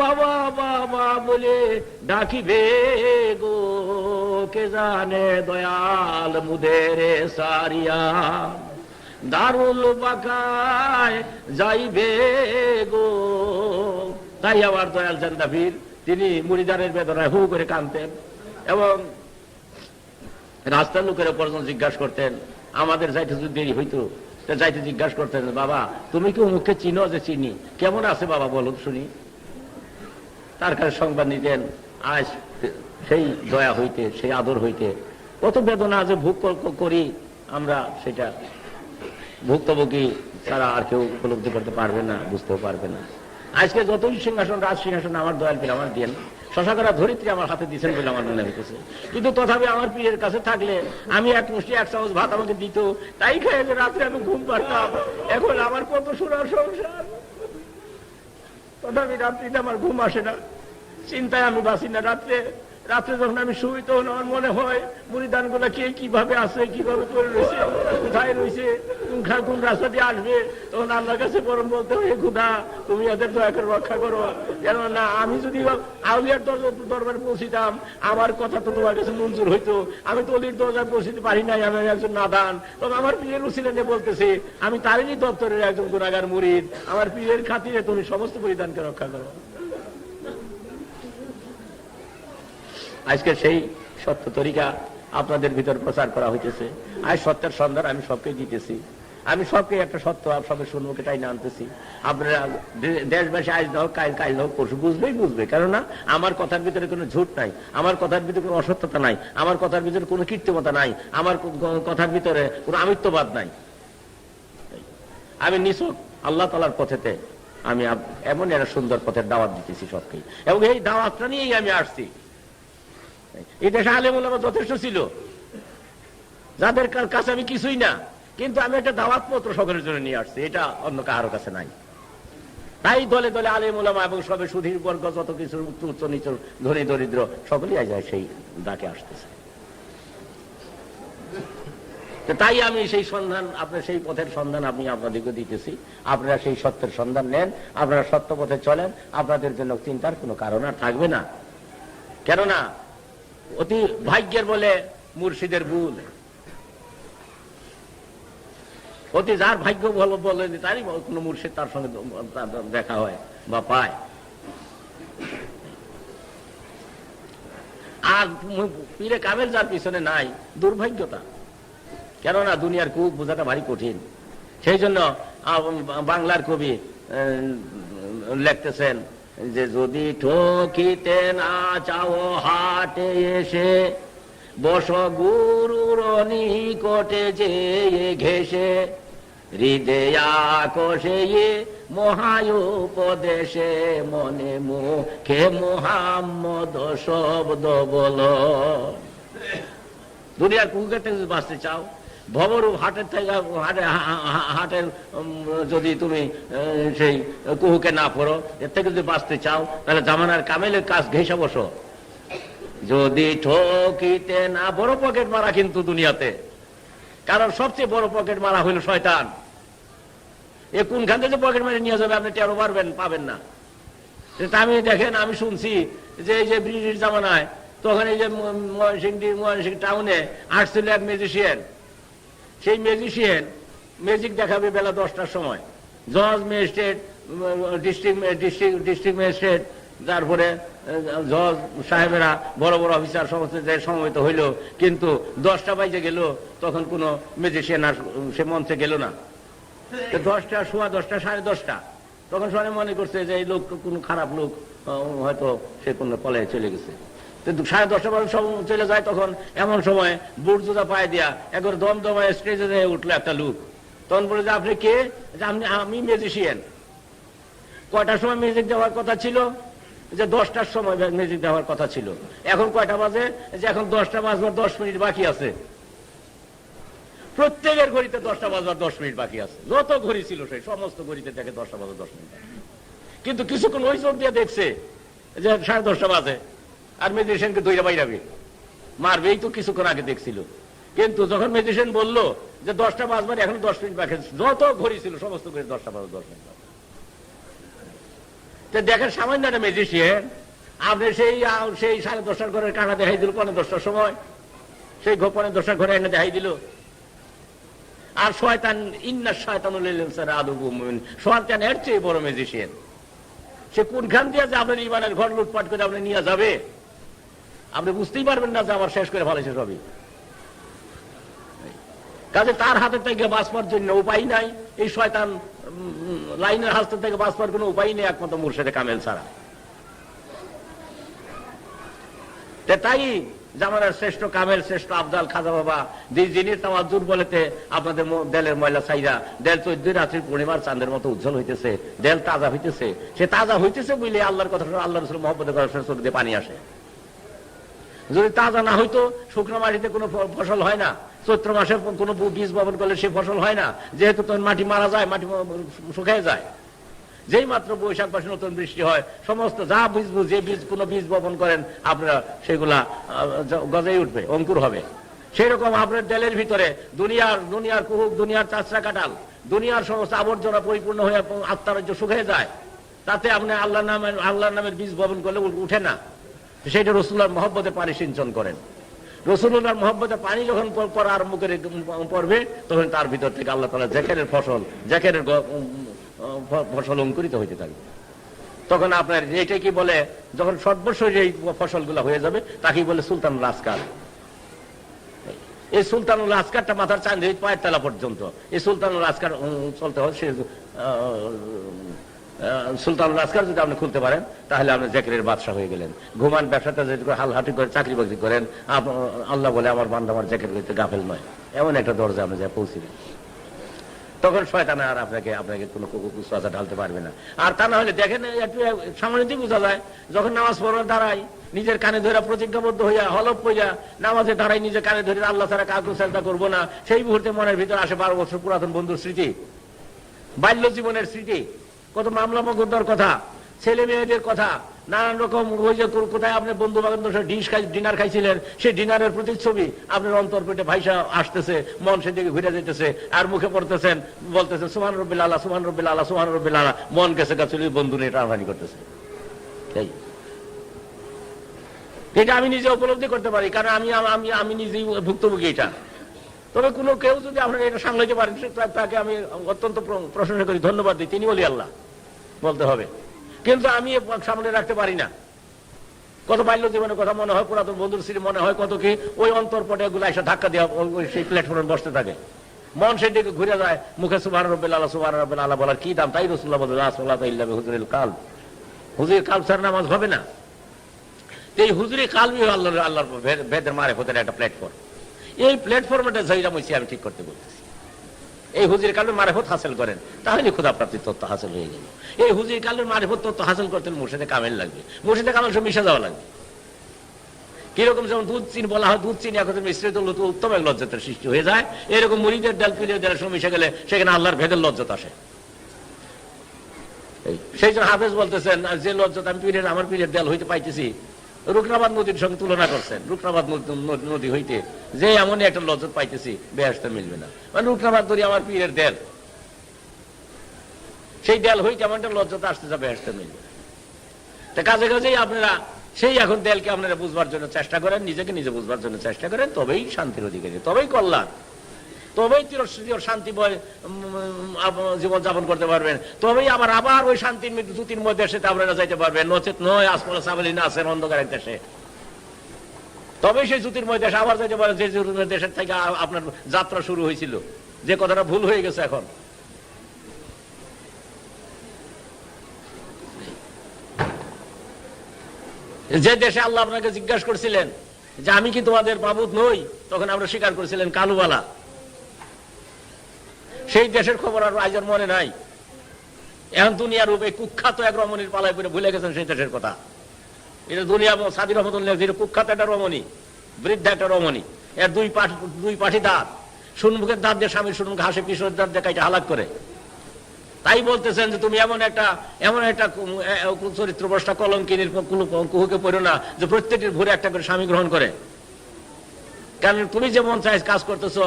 বাবা বাবা বলে ডাকিবে গো, কে জানে দয়াল মুদের সারিয়া। দারুল বাকায় যাইবে গো। তাই আবার দয়াল জান্দাফির তিনি মুরিদানের বেদনায় হু করে কাঁদতেন এবং রাস্তার লোকের পর্যন্ত জিজ্ঞাসা করতেন, আমাদের যাইতে যদি দেরি হইতো যাইতে জিজ্ঞাসা করতেন, বাবা তুমি কি অমুককে চিনো? যে চিনি। কেমন আছে বাবা বলুন শুনি। তার কাছে সংবাদ নিতেন। আজ সেই দয়া হইতে, সেই আদর হইতে কত বেদনা যে ভোগ করি আমরা, সেটা ভুক্তভোগী তারা আর কেউ উপলব্ধি করতে পারবে না, বুঝতেও পারবে না। আজকে যতই সিংহাসন, রাজ সিংহাসন আমার দয়াল পীর আমার দেন, শশাকরা ধরিত্রী আমার হাতে দিচ্ছেন বলে আমার মনে হইতেছে। কিন্তু তথাপি আমার পীরের কাছে থাকলে আমি এক মুষ্টি এক চামচ ভাত আমাকে দিত, তাই খেয়ে রাত্রে আমি ঘুম পারতাম। এখন আমার কত সোনার সংসার, তথাপি রাত্রিতে আমার ঘুম আসে না, চিন্তায় আমি বাঁচি না। রাত্রে যখন আমি শুই তখন আমার মনে হয় মুরিদান গুলা কে কিভাবে আছে, কিভাবে করে রয়েছে, কোথায় রয়েছে, কোন রাস্তা দিয়ে আসবে। তখন আল্লাহর কাছে বরং বলতে হয়, খুদা তুমি এদের দয়া করে রক্ষা করো। কেননা আমি যদি আউলিয়ার দরবারে পৌঁছিতাম, আমার কথা তো তোমার কাছে মঞ্জুর হইতো। আমি তো অলির দরজায় পৌঁছিতে পারি নাই, আমি একজন নাদান। তখন আমার পীরের উসিলাতে বলতেছে, আমি তারিনী দপ্তরের একজন গুনাহগার মুরিদ, আমার পীরের খাতিরে তুমি সমস্ত মুরিদানকে রক্ষা করো। আজকে সেই সত্য তরিকা আপনাদের ভিতর প্রচার করা হইতেছে। আজ সত্যের সন্ধান আমি সবকে দিতেছি, আমি সবকে একটা সত্য সবের সম্মুখে তাই না আনতেছি। আপনারা দেশবাসী আজ না হোক কাল না হোক পরশু বুঝবে। কেননা আমার কথার ভিতরে কোনো ঝুট নাই, আমার কথার ভিতরে কোনো অসত্যতা নাই, আমার কথার ভিতরে কোনো কৃত্রিমতা নাই, আমার কথার ভিতরে কোনো আমিত্ববাদ নাই। আমি নিছক আল্লাহ তাআলার পথেতে আমি এমন একটা সুন্দর পথের দাওয়াত দিতেছি সবকে, এবং এই দাওয়াতটা নিয়েই আমি আসছি। এই দেশে আলেম ওলামা যথেষ্ট ছিল, যাদের কাছে আমি কিছুই না, কিন্তু আমি একটা দাওয়াত পত্র সকলের জন্য নিয়ে আসছি, এটা অন্য কারোর কাছে নাই। তাই দলে দলে আলেম ওলামা এবং সবে সুধীর বর্গ যত কিছু উচ্চ নিচ ধনী দরিদ্র সকলেই আজ সেই ডাকে আসতেছে। তাই আমি সেই সন্ধান, আপনার সেই পথের সন্ধান আমি আপনাদেরকে দিতেছি। আপনারা সেই সত্যের সন্ধান নেন, আপনারা সত্য পথে চলেন, আপনাদের জন্য চিন্তার কোনো কারণ আর থাকবে না। কেননা অতি ভাগ্যের বলে মুর্শিদের ভুল, অতি যার ভাগ্য ভালো বলে তারই কোনো মুর্শিদ তার সঙ্গে দেখা হয় বা পায়। আর পীরে কামেল যার পিছনে নাই, দুর্ভাগ্যতা। কেননা দুনিয়ার কুক বোঝাটা ভারী কঠিন। সেই জন্য বাংলার কবি লিখতেছেন যে যদি ঠকিতে না চাও হাটে এসে, বস গুরুর নিকটে যে ঘেসে, হৃদয়া কোষে মহায়ুপদেশে, মনে মুখে মুহাম্মদ শব্দ বলো। দুনিয়ার কুকুরের থেকে যদি বাঁচতে চাও, ভবরূপ হাটের থেকে হাটের যদি তুমি সেই কুহুকে না পড়ো, এর থেকে যদি বাঁচতে চাও, তাহলে জামানার কামেলের কাজ ঘেঁষে বসো। যদি ঠকিতে না, বড় পকেট মারা কিন্তু দুনিয়াতে, কারণ সবচেয়ে বড় পকেট মারা হইল শয়তান। এ কোনখান থেকে পকেট মারে নিয়ে যাবে আপনি টেরো পাবেন না। আমি দেখেন, আমি শুনছি যে এই যে ব্রিটিশ জামানায় তখন এই যে ময়মনসিংহ টাউনে আসছিল এক ম্যাজিশিয়ান। সেই ম্যাজিশিয়ান ম্যাজিক দেখাবে বেলা 10টার সময়। জজ, ম্যাজিস্ট্রেট, ডিস্ট্রিক্ট ম্যাজিস্ট্রেট, তারপরে জজ সাহেবেরা, বড় বড় অফিসার সমস্ত সমবেত হইল, কিন্তু 10টা বাজে গেল, তখন কোন ম্যাজিশিয়ান আর সে মঞ্চে গেল না। 10টা, সোয়া 10টা, 10:30, তখন সবাই মনে করছে যে এই লোক কোন খারাপ লোক, হয়তো সে কোন পলায় চলে গেছে। 10:30 বাজে সব চলে যায়। তখন এমন সময় বুট জুতা পায়ে দিয়া একবার দমদমায় স্টেজে উঠলো একটা লোক। তখন বলে যে আপনি কে? আমি ম্যাজিশিয়ান। কয়টার সময় মিউজিক দেওয়ার কথা ছিল? যে 10টার সময় মিউজিক দেওয়ার কথা ছিল। এখন কয়টা বাজে? যে এখন 10টা বাজবার 10 মিনিট বাকি আছে। প্রত্যেকের ঘড়িতে 10টা বাজবার 10 মিনিট বাকি আছে। যত ঘড়ি ছিল সেই সমস্ত ঘড়িতে দেখে 10টা বাজবার 10 মিনিট, কিন্তু কিছুক্ষণ ওই চোখ দিয়ে দেখছে যে 10:30 বাজে, আর ম্যাজিশিয়ানকে দইরা বাইরাবে, মারবে, এই তো কিছুক্ষণ আগে দেখছিল। কিন্তু যখন ম্যাজিশিয়ান বললো যে 10টা বাজবার এখন 10 মিনিট বাকি, যত ঘড়ি ছিল সমস্ত ঘড়ি 10টা বাজবার 10 মিনিট। দেখেন সামান্য একটা ম্যাজিশিয়ান আপনি সেই 10:30 ঘরের কাটা দেখাই দিল 10টার সময়, সেই 10টার ঘরে এনে দেখাই দিল। আর শয়তান, ইন্না শায়তানুল ইনসানা আদুউম মুবিন, শয়তান এর চেয়ে বড় ম্যাজিশিয়ান। সে কোনখান দিয়ে যে আপনার ইমানের ঘর লুটপাট করে আপনি নিয়ে যাবে, আপনি বুঝতেই পারবেন না যে আমার শেষ করে ভালো শেষ হবে। কাজে তার হাতের থেকে বাঁচবার জন্য উপায় নাই, এই শয়তান লাইনের হাত থেকে বাঁচবার কোনো উপায় নেই একমাত্র মুর্শিদে কামেল ছাড়া। তাই জামানার শ্রেষ্ঠ কামেল, শ্রেষ্ঠ আফজাল খাজা বাবা যিনি তাওয়াজ্জুর বলেতে আপনাদের দেলের ময়লা ছাইরা দেল 14 রাত্রির পূর্ণিমার চাঁদের মতো উজ্জ্বল হইতেছে, দেল তাজা হইতেছে। সে তাজা হইতেছে বলে আল্লাহর কথা, আল্লাহ রাসূল মহব্বত করার চোখ দিয়ে পানি আসে। যদি তাজা না হইতো, শুকনো মাটিতে কোনো ফসল হয় না। চৈত্র মাসে কোনো বীজ বপন করলে সে ফসল হয় না, যেহেতু তখন মাটি মারা যায়, মাটি শুকিয়ে যায়। যেই মাত্র বৈশাখ মাসে নতুন বৃষ্টি হয়, সমস্ত যা বীজ, যে বীজ কোনো বীজ বপন করেন আপনারা, সেগুলা গজাই উঠবে, অঙ্কুর হবে। সেই রকম আপনার দেলের ভিতরে দুনিয়ার কুহুক, দুনিয়ার চাষরা কাটাল, দুনিয়ার সমস্ত আবর্জনা পরিপূর্ণ হয়ে আত্মারাজ্য শুকিয়ে যায়। তাতে আপনি আল্লাহর নামের বীজ বপন করলে উঠে না। সেটা রাসূলুল্লাহর মহব্বতে পানি সিঞ্চন করেন। রাসূলুল্লাহর মহব্বতে পানি যখন পড়া আরম্ভ করে পড়বে, তখন তার ভিতর থেকে আল্লাহ তাআলা জাকেরের ফসল অঙ্কুরিত হইতে থাকবে। তখন আপনার এইটা কি বলে, যখন সর্বশরীরে এই ফসলগুলো হয়ে যাবে, তাকেই বলে সুলতানুল আসকার। এই সুলতানুল আসকারটা মাথার চাঁদ পায়ের তলা পর্যন্ত এই সুলতানুল আসকার চলতে হয়। সে সুলতানুল আসকার যদি আপনি খুলতে পারেন, তাহলে আপনি জাকিরের বাদশা হয়ে গেলেন। ঘুমান, ব্যবসাটা যদি হালহাটি করে চাকরি বাকরি করেন, আল্লাহ বলে আমার বান্দা আমার জাকির করতে গাফেল নয়, এমন একটা দরজা আপনি যা পৌঁছিলেন। তখন শয়তান আর আপনাকে কোনো কুসওয়াসা ঢালতে পারবে না। আর তা না হলে দেখেন একটু সামনে দিয়ে বোঝা যায়, যখন নামাজ পড়ার দাঁড়াই নিজের কানে ধরে প্রতিজ্ঞাবদ্ধ হইয়া হলফ হইয়া নামাজে দাঁড়াই নিজের কানে ধরে আল্লাহ ছাড়া কাউকে চেষ্টা করবো না, সেই মুহূর্তে মনের ভিতরে আসে 12 বছর পুরাতন বন্ধুর স্মৃতি, বাল্য জীবনের স্মৃতি, কত মামলা মকদ্দর কথা, ছেলে মেয়েদের কথা, নানান রকম ওই যে কোথায় আপনি বন্ধু বান্ধব ডিনার খাইছিলেন, সেই ডিনারের প্রতিচ্ছবি আপনার অন্তর পেটে ভাইসা আসতেছে, মন সেদিকে ঘুরে যেতেছে, আর মুখে পড়তেছেন, বলতেছেন সুবহান রব্বিল আলা, সুবহান রব্বিল আলা, সুবহান রব্বিল আলা, মন গেছে গাছলি বন্ধু নিয়ে টানাটানি করতেছে। এটা আমি নিজে উপলব্ধি করতে পারি, কারণ আমি নিজেই ভুক্তভোগী এটা। তবে কোনো কেউ যদি আপনারা এটা সামলাইতে পারেন তাকে আমি অত্যন্ত প্রশংসা করি, ধন্যবাদ দিই, তিনি বলি আল্লাহ বলতে হবে। কিন্তু আমি সামনে রাখতে পারি না। কত বাল্য জীবনের কথা মনে হয়, পুরাতন বন্ধুর স্মৃতি মনে হয়, কত কি ওই অন্তরপটে গুলো এসে ধাক্কা দেওয়া সেই প্ল্যাটফর্মে বসতে থাকে, মন সেদিকে ঘুরে যায়, মুখে সুবহান রব্বিল আলা, সুবহান রব্বিল আলা বলার কি দাম, তাই রাসূলুল্লাহ বলেন লা সালাতা ইল্লা বিহুজুরিল কালব, হুজুর কালব ছাড়া নামাজ হবে না। এই হুজুরি কালবই আল্লাহর বেদের মারিফতের একটা প্ল্যাটফর্ম। এই প্ল্যাটফর্মটা যাইরা মইছি আমি ঠিক করতে বলতেছি। এই হুজুর কালের মারিফত হাসিল করেন, তাহলে খোদা প্রাপ্তির তত্ত্ব হাসিল হয়ে গেল। এই হুজুর কালের মারিফত তত্ত্ব হাসিল করতে মুর্শিদে কামেল লাগবে, মুর্শিদে কামেল সব মিশে যাওয়া লাগবে। কিরকম যেমন দুধ চিনি বলা হয়, দুধ চিনি এখন মিশ্রিত হলে উত্তম এক লজ্জাতের সৃষ্টি হয়ে যায়, এরকম মুরিদের ডাল পীরের ডালের সঙ্গে মিশে গেলে সেখানে আল্লাহর ভেদের লজ্জত আসে। সেই জন্য হাফেজ বলতেছেন, যে লজ্জত আমি পীরের আমার পীরের ডাল হইতে পাইতেছি, রুকনাবাদ নদীর সঙ্গে তুলনা করছেন। রুকনাবাদ নদী হইতে যে এমনই একটা লজ্জত পাইতেছি, বেহেশতে মিলবে না। মানে রুকনাবাদ নদী আমার পীরের দেল, সেই দেল হইতে এমন একটা লজ্জত আসতেছে, বেহেশতে মিলবে না। তা কাজে কাজেই আপনারা সেই এখন দেলকে আপনারা বুঝবার জন্য চেষ্টা করেন, নিজেকে নিজে বুঝবার জন্য চেষ্টা করেন, তবেই শান্তির অধিকারী, তবেই কল্যাণ, তবেই চির শান্তিময় জীবন যাপন করতে পারবেন, তবেই আবার ওই শান্তির জ্যোতির্ময় দেশে আপনারা যাইতে পারবেন। নচেত নয় আসমালা সাবালিনা আছেন অন্ধকারের দেশে, তবেই সেই জ্যোতির্ময় দেশে আবার যাইতে পারেন, যে জ্যোতির্ময় দেশের থেকে আপনার যাত্রা শুরু হয়েছিল, যে কথাটা ভুল হয়ে গেছে এখন। যে দেশে আল্লাহ আপনাকে জিজ্ঞাসা করছিলেন যে আমি কি তোমাদের মাবুদ নই, তখন আমরা স্বীকার করেছিলেন কালুবালা। সেই দেশের খবর আর আজের মনে নাই। এখন দুনিয়ার রূপে কুখ্যাত এক রমণীর পালায় পড়ে ভুলে গেছেন সেই দেশের কথা। এটা দুনিয়া সাদি রহমতুল্লাহ, কুখ্যাত একটা রমণী, বৃদ্ধা একটা রমণী, এর দুই পাঠি দাঁত, সুনমুখের দাঁত দিয়ে স্বামীর সুনমুখে হাসে, কিশোরের দাঁত দিয়ে কাইটা হালাক করে। তাই বলতেছেন যে তুমি এমন একটা চরিত্র ভ্রষ্টা কলঙ্কিনীর কুহুকে পড়ো না, যে প্রত্যেকের ভোরে একটা করে স্বামী গ্রহণ করে। কারণ তুমি যেমন চাই কাজ করতেছো,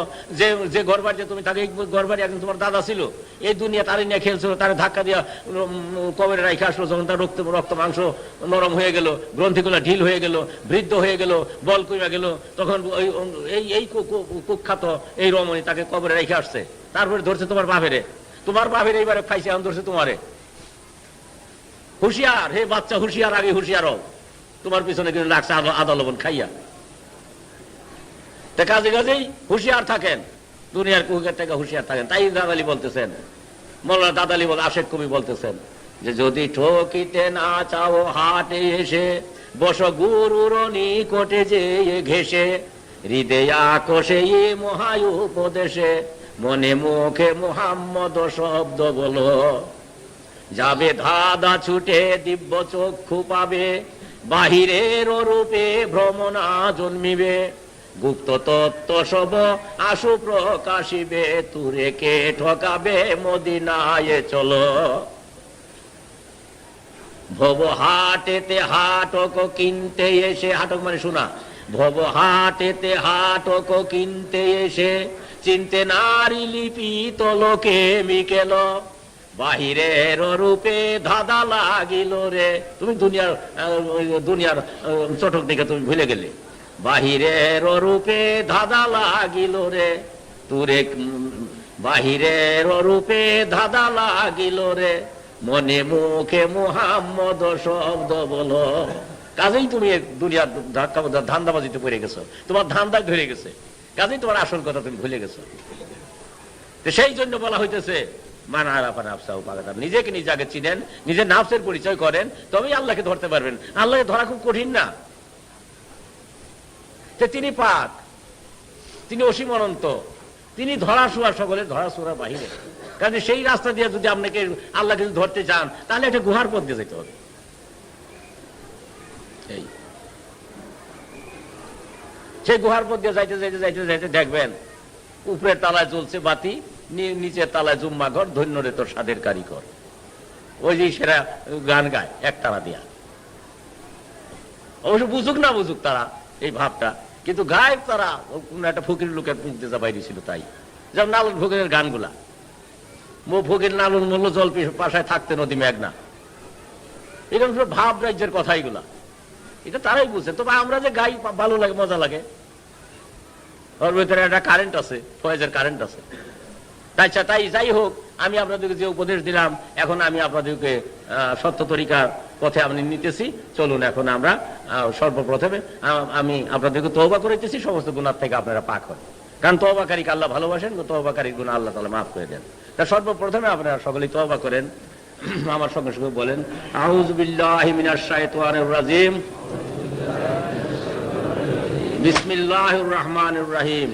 যে ঘর বাড়িতে তুমি তাকে, ঘর বাড়ি একজন তোমার দাদা ছিল, এই দুনিয়া তারে নিয়ে খেলছিল, তারে ধাক্কা দিয়া কবরে রাইখে আসলো, যখন তার রক্ত মাংস নরম হয়ে গেল, গ্রন্থিগুলো ঢিল হয়ে গেল, বৃদ্ধ হয়ে গেল, বল কমে গেল, তখন এই কুখ্যাত এই রমণী তাকে কবরে রেখে আসছে। তারপরে ধরছে তোমার বাপেরে, তোমার বাপের এইবারে খাইছে, এখন ধরছে তোমারে। হুঁশিয়ার হে বাচ্চা, হুঁশিয়ার, আগে হুঁশিয়ার হও, তোমার পিছনে কিন্তু লাগছে আদা লবণ খাইয়া। কাজে কাজেই হুঁশিয়ার থাকেন, দুনিয়ার কুহুকের থেকে হুঁশিয়ার থাকেন। তাই দাদালি বলতেছেন, মৌলানা দাদালি আশেক কবি বলতেছেন যে যদি ঠকিতে না চাও হাটে এসে, বস গুরুর নিকটে যে ঘেসে, হৃদয় আকোষে মহায় উপদেশে, মনে মুখে মুহাম্মদ শব্দ বলো, যাবে ধাঁধা ছুটে দিব্য চক্ষু পাবে, বাহিরের রূপে ভ্রমণা জন্মিবে, গুপ্ত তত্ত্ব সব আশু প্রকাশিবে, তুরে কে ঠকাবে মদিনায় চলো। ভব হাটেতে হাটক কিনতে এসে, হাটক মানে শোনা, ভব হাটেতে হাটক কিনতে এসে, চিনতে নারী লিপি তলকে মিকেল, বাহিরের রূপে ধাঁধা লাগিল রে। তুমি দুনিয়ার চটক দিকে তুমি ভুলে গেলে, বাহিরের রূপে ধাঁধা লাগিল রে, তুরে বাহিরের রূপে ধাঁধা লাগিল রে, মনে মুখে মুহাম্মদ শব্দ বলো। কাজেই তুমি দুনিয়ার ধান্দাবাজিতে পড়ে গেছো, তোমার ধান্দা ধরে গেছে, কাজেই তোমার আসল কথা তুমি ভুলে গেছো। সেই জন্য বলা হইতেছে মান আরাফা নাফসাহু ফাকাদ, নিজেকে নিজে আগে চিনেন, নিজের নাফসের পরিচয় করেন, তবেই আল্লাহকে ধরতে পারবেন। আল্লাহকে ধরা খুব কঠিন না, তিনি পাক, তিনি অসীম অনন্ত, তিনি ধরা শোয়া সকলের ধরা শোয়ার বাহিরে। কাজে সেই রাস্তা দিয়ে যদি আপনাকে আল্লাহ কিছু ধরতে চান তাহলে একটা গুহার পথ দিয়ে যেতে হবে। সেই গুহার পথ দিয়ে যাইতে যাইতে যাইতে যাইতে দেখবেন উপরের তালায় জ্বলছে বাতি, নিচের তালায় জুম্মা ঘর, ধন্য রে তোর স্বাদের কারিগর। ওই যে সেরা গান গায় এক তারা দিয়া, অবশ্য বুঝুক না বুঝুক তারা এই ভাবটা, কিন্তু গায়ক তারা কোন একটা ফকির লোকের ইন্তজা বাইরে ছিল। তাই যেমন লালন ফকিরের গানগুলা, ফকির লালন মূল্য জল পাশায় থাকতে নদী মেঘনা, এরকম সব ভাব রাজ্যের কথাইগুলা, এটা তারাই বুঝে। তবে আমরা যে গাই ভালো লাগে, মজা লাগে, ওর ভিতরে একটা কারেন্ট আছে, ফয়েজের কারেন্ট আছে। আচ্ছা, তাই যাই হোক, আমি আপনাদেরকে যে উপদেশ দিলাম, এখন আমি আপনাদেরকে সত্য তরিকার পথে আমি নিতেছি। চলুন এখন আমরা সর্বপ্রথমে আমি আপনাদেরকে তওবা করাইতেছি, সমস্ত গুনাহ থেকে আপনারা পাক হন। কারণ তওবাকারীকে আল্লাহ ভালোবাসেন, তওবাকারীর গুনাহ আল্লাহ তাআলা মাফ করে দেন। তা সর্বপ্রথমে আপনারা সকলেই তওবা করেন, আমার সঙ্গে সঙ্গে বলেন আউযু বিল্লাহি মিনাশ শাইতানির রাজিম, বিসমিল্লাহির রহমানির রহিম,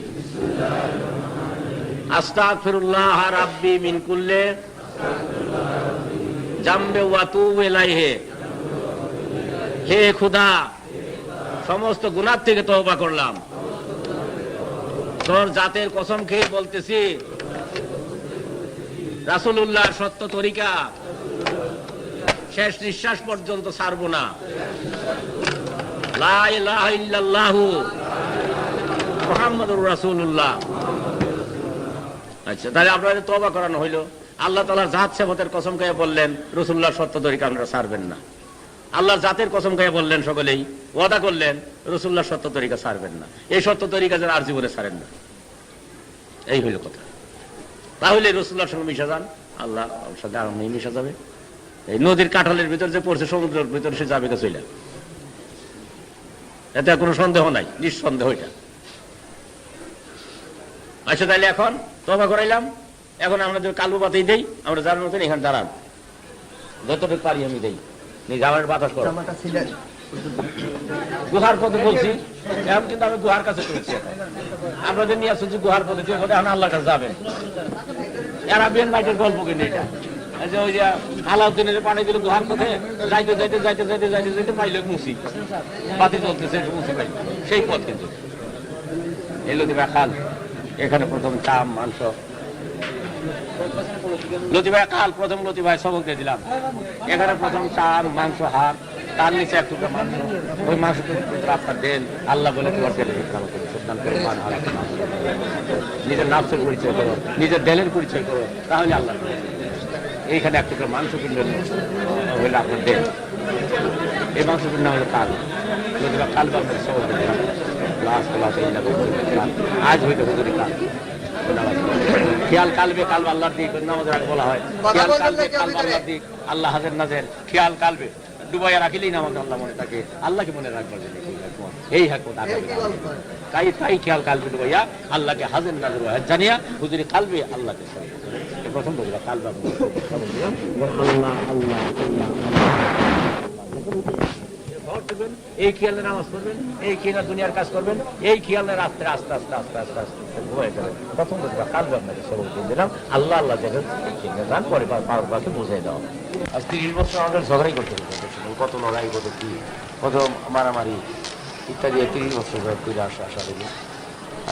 আস্তাগফিরুল্লাহ রাব্বি মিন কুল্লি জামবি ওয়া আতুবু ইলাইহি। হে খোদা, সমস্ত গুনাহ থেকে তওবা করলাম, তোর জাতের কসম খেয়ে বলতেছি রাসূলুল্লাহর সত্য তরিকা শেষ নিঃশ্বাস পর্যন্ত ছাড়বো না। লা ইলাহা ইল্লাল্লাহু মুহাম্মাদুর রাসূলুল্লাহ। আচ্ছা, তাহলে আপনাদের তওবা করানো হইল। আল্লাহ তাআলার জাত সিফাতের কসম খেয়ে বললেন রাসূলুল্লাহর সত্য তরিকা আপনারা ছাড়বেন না। আল্লাহর জাতের কসম খেয়ে বললেন, সকলেই ওয়াদা করলেন রাসূলুল্লাহর সত্য তরিকা ছাড়বেন না। এই সত্য তরিকা যেন আর জীবনে ছাড়েন না, এই হইল কথা। তাহলে রাসূলুল্লাহর সঙ্গে মিশে যান, আল্লাহ সাথে আর মিশে যাবে। এই নদীর কাঁঠালের ভিতর যে পড়ছে সমুদ্রের ভিতর, সে যাবে কে চলে, এতে কোনো সন্দেহ নাই, নিঃসন্দেহ এটা। আচ্ছা, তাহলে এখন তওবা করাইলাম, এখন আমাদের কালু বাতাই দেই, আমরা যার মতন এখানে দাঁড়ান, যতটুকু পারি আমি দেই, নিজে আমার বাতাস করো। গুহার পথে বলছি, এখন কিন্তু আমি গুহার কাছে চলছি, আপনাদের নিয়ে আসছি গুহার পথে, যে পথে এখন আল্লাহর কাছে যাবেন। অ্যারাবিয়ান নাইটের গল্প কিন্তু এটা, ওই যে আলাউদ্দিনের পানি দিল গুহার পথে, যাইতে যাইতে যাইতে যাইতে যাইতে যাইতে পাইল মুসি, বাতি চলতেছে, মুসি পাইল, সেই পথ কিন্তু এই লতিবা খাল। এখানে প্রথম চাম মাংস, লতিভাই কাল প্রথম লতিভাই সবক দিয়ে দিলাম, এখানে প্রথম চাম মাংস হাড়, তার নিচে এক টুকরা মাংস, ওই মাংস আপনার দেন, আল্লাহ বলে তোমার দেলের নিজের নাফসের পরিচয় করো, নিজের দেলের পরিচয় করো, তাহলে আল্লাহ। এইখানে এক টুকরা মাংস কিনবেন, হইলে আপনার দেন, এই মাংসটির নাম হলো কাল। লতিভা কাল বা সবক দিয়ে দিলাম, আজ হইতে হুজুরি কাল। খেয়াল কালবে কালবে আল্লাহর দিক, নামাজের আগে বলা হয় খেয়াল কালবে কালবে আল্লাহর দিক, আল্লাহ হাজের নাজের, খেয়াল কালবে ডুবাইয়া রাখিলেই নামাজ আল্লাহ মনে থাকে, আল্লাহকে মনে রাখবে, এই হাকমত তাই তাই খেয়াল কালবে ডুবাইয়া আল্লাহকে হাজের নাজের জানিয়া হুজুরি কালবে আল্লাহকে। প্রথম বলবা কালবে আল্লাহ আল্লাহ এই খেয়ালে নামাজ পড়বেন, এই খেয়ালে দুনিয়ার কাজ করবেন, এই খেয়ালের আস্তে আস্তে আস্তে আস্তে আস্তে আস্তে ঘুমাই যাবেন। প্রথম কালবে আপনাকে সবক দিয়ে দিলাম, আল্লাহ আল্লাহ দেখেন যান, পরে পারবাকে বুঝাই দাও। আজ 30 বছর আমাদের ঝগড়াই করতে কত লড়াই, কত কি, কত মারামারি ইত্যাদি 30 বছর ধরে ফিরে আসা করি।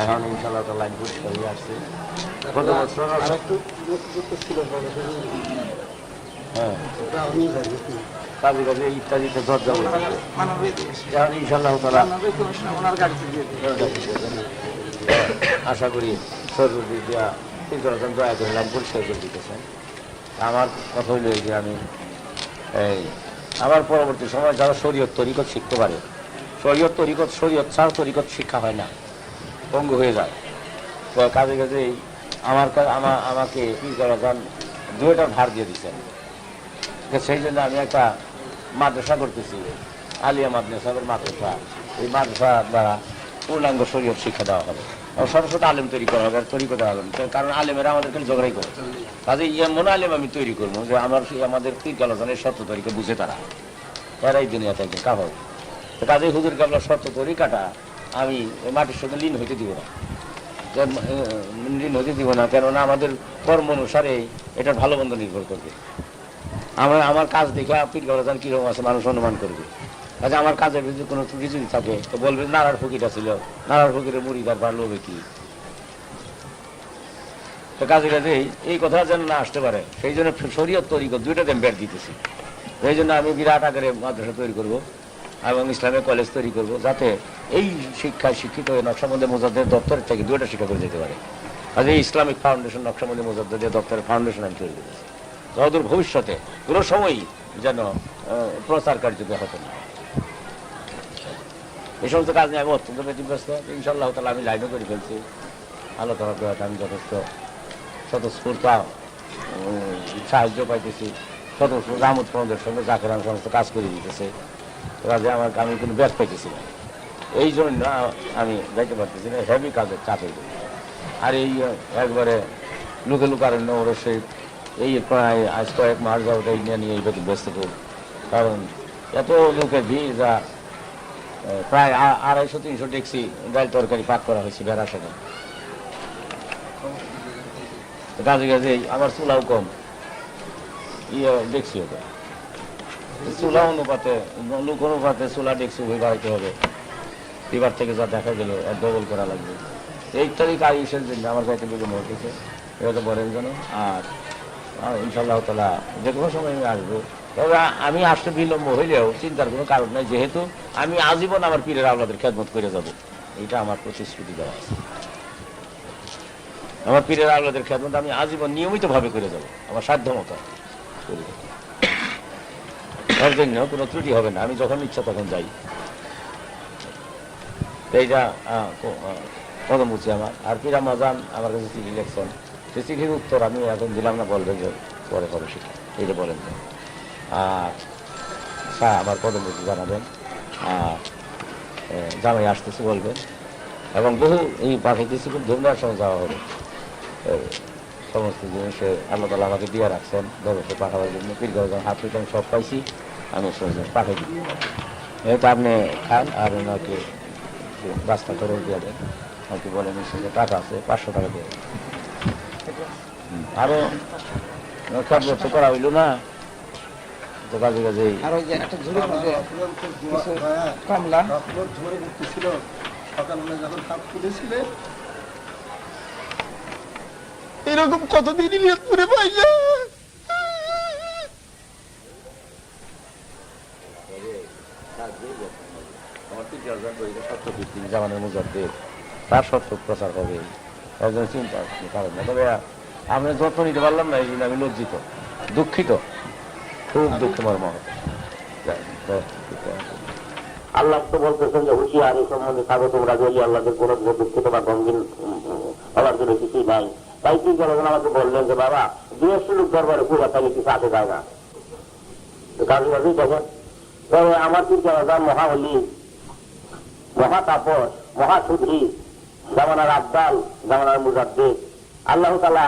এখন ইনশাআল্লাহ তো লাইন পরিষ্কার হয়ে আসছে। কত বছর হ্যাঁ কাজে কাজে ইত্যাদিতে দরজা ইনশাআল্লাহ তাআলা আশা করি সরকারি দিয়া দয়া করে লাইন পরিষ্কার করে দিতেছেন। আমার কথা হইল যে আমি আমার পরবর্তী সময় যারা শরীয়ত তরিকত শিখতে পারে, শরীয়ত তরিকত শরীয়ত ছাড়া তরিকত শিক্ষা হয় না, পঙ্গু হয়ে যায়। তো কাজে কাজে আমাকে কি করা যান 2টা ভার দিয়ে দিচ্ছেন। সেই জন্য আমি একটা মাদ্রাসা করতেছি, আলিয়া মাদ্রাসার মাদ্রাসা। এই মাদ্রাসা দ্বারা পূর্ণাঙ্গ শরীয়ত শিক্ষা দেওয়া হবে, সরস্বতী আলেম তৈরি করা হবে, তরিকত আলেম। কারণ আলেমেরা আমাদেরকে ঝগড়াই করে, কাজে এমন আলেম আমি তৈরি করবো যে আমাদের পীর কালাজানের সত্য তরিকা বুঝে তারাই দুনিয়া থাকবে কাভাব। কাজে হুজুর কাবলার সত্য তরিকাটা আমি মাটির সঙ্গে লীন হইতে দিব না, নদী দিব না, কেননা আমাদের কর্ম অনুসারে এটার ভালো মন্দ নির্ভর করবে। আমার কাজ দেখে পীর গাওলাদান কিরকম আছে মানুষ অনুমান করবে। আচ্ছা আমার কাজের যদি কোনো ত্রুটি যদি থাকে তো বলবে নারার ফকিরটা ছিল, নারার ফকিরের মুড়িদার ভালো হবে কি। তো কাজে কাজে এই কথা যেন না আসতে পারে, সেই জন্য শরীয়ত তরিকত দুইটাতে আমি ব্যাট দিতেছি। এই জন্য আমি বিরাট আকারে মাদ্রাসা তৈরি করব এবং ইসলামিক কলেজ তৈরি করব, যাতে এই শিক্ষায় শিক্ষিত হয়ে নকশবন্দি মুজাদ্দেদ দপ্তরের থেকে দুইটা শিক্ষা করে যেতে পারে। আর এই ইসলামিক ফাউন্ডেশন নকশবন্দি মুজাদ্দেদ দপ্তরের ফাউন্ডেশন আমি তৈরি করেছি, যতদূর ভবিষ্যতে কোনো সময়ই যেন প্রচার কার্যত হতো না। এই সমস্ত কাজ নিয়ে আমি অত্যন্ত ব্যতিব্যস্ত। ইনশাআল্লাহ তাআলা আমি লাইনও করে ফেলছি। আল্লাহ তাআলার দয়াতে আমি যথেষ্ট স্বতঃস্ফূর্ত সাহায্য পাইতেছি। স্বতঃস্ফূর্ত রাহমত ফন্ডের সঙ্গে জাকের আমি সমস্ত কাজ করে দিতেছে, কাজে আমি কোনো ব্যাস পাইতেছি না। এই জন্য আমি যাইতে পারতেছি না, হেভি কাজের চাপের জন্য। আর এই একবারে লুকে লুকারণ্য অবশ্যই এই প্রায় আজ কয়েক মাস যাবত এই নিয়ে এই ব্যস্ত করব, কারণ এত লোকের ভিড়, যা প্রায় 250-300 ডেকসি ডাল তরকারি পাক করা হয়েছে বেড়ার সাথে। কাজে কাজে আমার চুলাও কম, ডেকসি হবে চুলা অনুপাতে, লোক অনুপাতে চুলা ডেকসি হয়ে বাড়াইতে হবে। এবার থেকে যা দেখা গেল ডবল করা লাগবে। এই তারিখ আয়ুষের জন্য আমার কাছে বিভিন্ন হতেছে, এটা তো বলেন যেন। আর ইনশাআল্লাহ তাআলা যে কোনো সময় আমি আসবো। তবে আমি আসতে বিলম্ব হইলেও চিন্তার কোনো কারণ নাই, যেহেতু আমি আজীবন আমার পীরের আওলাদের খেদমত করে যাব, এটা আমার প্রতিশ্রুতি দেওয়া আছে। আমার পীরের আওলাদের খেদমত আমি আজীবন নিয়মিতভাবে করে যাব, আমার সাধ্য মতো করে যাব। এর জন্য কোনো ত্রুটি হবে না, আমি যখন ইচ্ছা তখন যাই। এইটা কদম বুঝছি আমার। আর পীর আমাজান আমার কাছে চিঠি লিখছেন, সেই চিঠির উত্তর আমি এখন দিলাম না, বলবেন যে পরে পরে শিখা, এইটা বলেন। আর আমার কদম বুঝি জানাবেন, আর জামাই আসতেছে বলবেন, এবং বহু এই পাঠাইতেছি খুব ধুমধার সঙ্গে যাওয়া হবে। সমস্ত জিনিসে আল্লাহ তাআলা আমাকে দিয়ে রাখছেন ব্যবস্থা পাঠাবার জন্য। পীর গাওলাদান হাত আমি সব পাইছি, আমি পাঠাই দিই। এটা আপনি খান আর ওনাকে রাস্তা করে দিয়ে দেন, আমাকে বলেন সঙ্গে টাকা আছে 500 টাকা দিয়ে। আরো খেদমত করা হইল না তো, কাজে কাজে এরকম কতদিনই নিয়তপুরে পাইলে জামানের মুজাদ্দেদ তার সত্য প্রচার হবে, একজন চিন্তা কারণ না। তবে আমরা যত্ন নিতে পারলাম না, এই জন্য আমি লজ্জিত, দুঃখিত, খুব দুঃখ মর্ম। আল্লাহ তো বলতেছেন যে হুঁশিয়ার এই সম্বন্ধে থাকো তোমরা, যদি আল্লাহদের কোনো দুঃখিত বা গম্ভীর হওয়ার জন্য কিছুই নাই। তাই কি যখন আমাকে বললেন যে বাবা 200 লোক দরবারে পূজা তাহলে কিছু আসে যায় না, কাজে কাজেই দেখেন। তবে আমার পীর গাওলাদান মহাবলী, মহাতাপস, মহাসুধী, জামানার আব্দাল, জামানার মুজাদ্দেদ। আল্লাহ তাআলা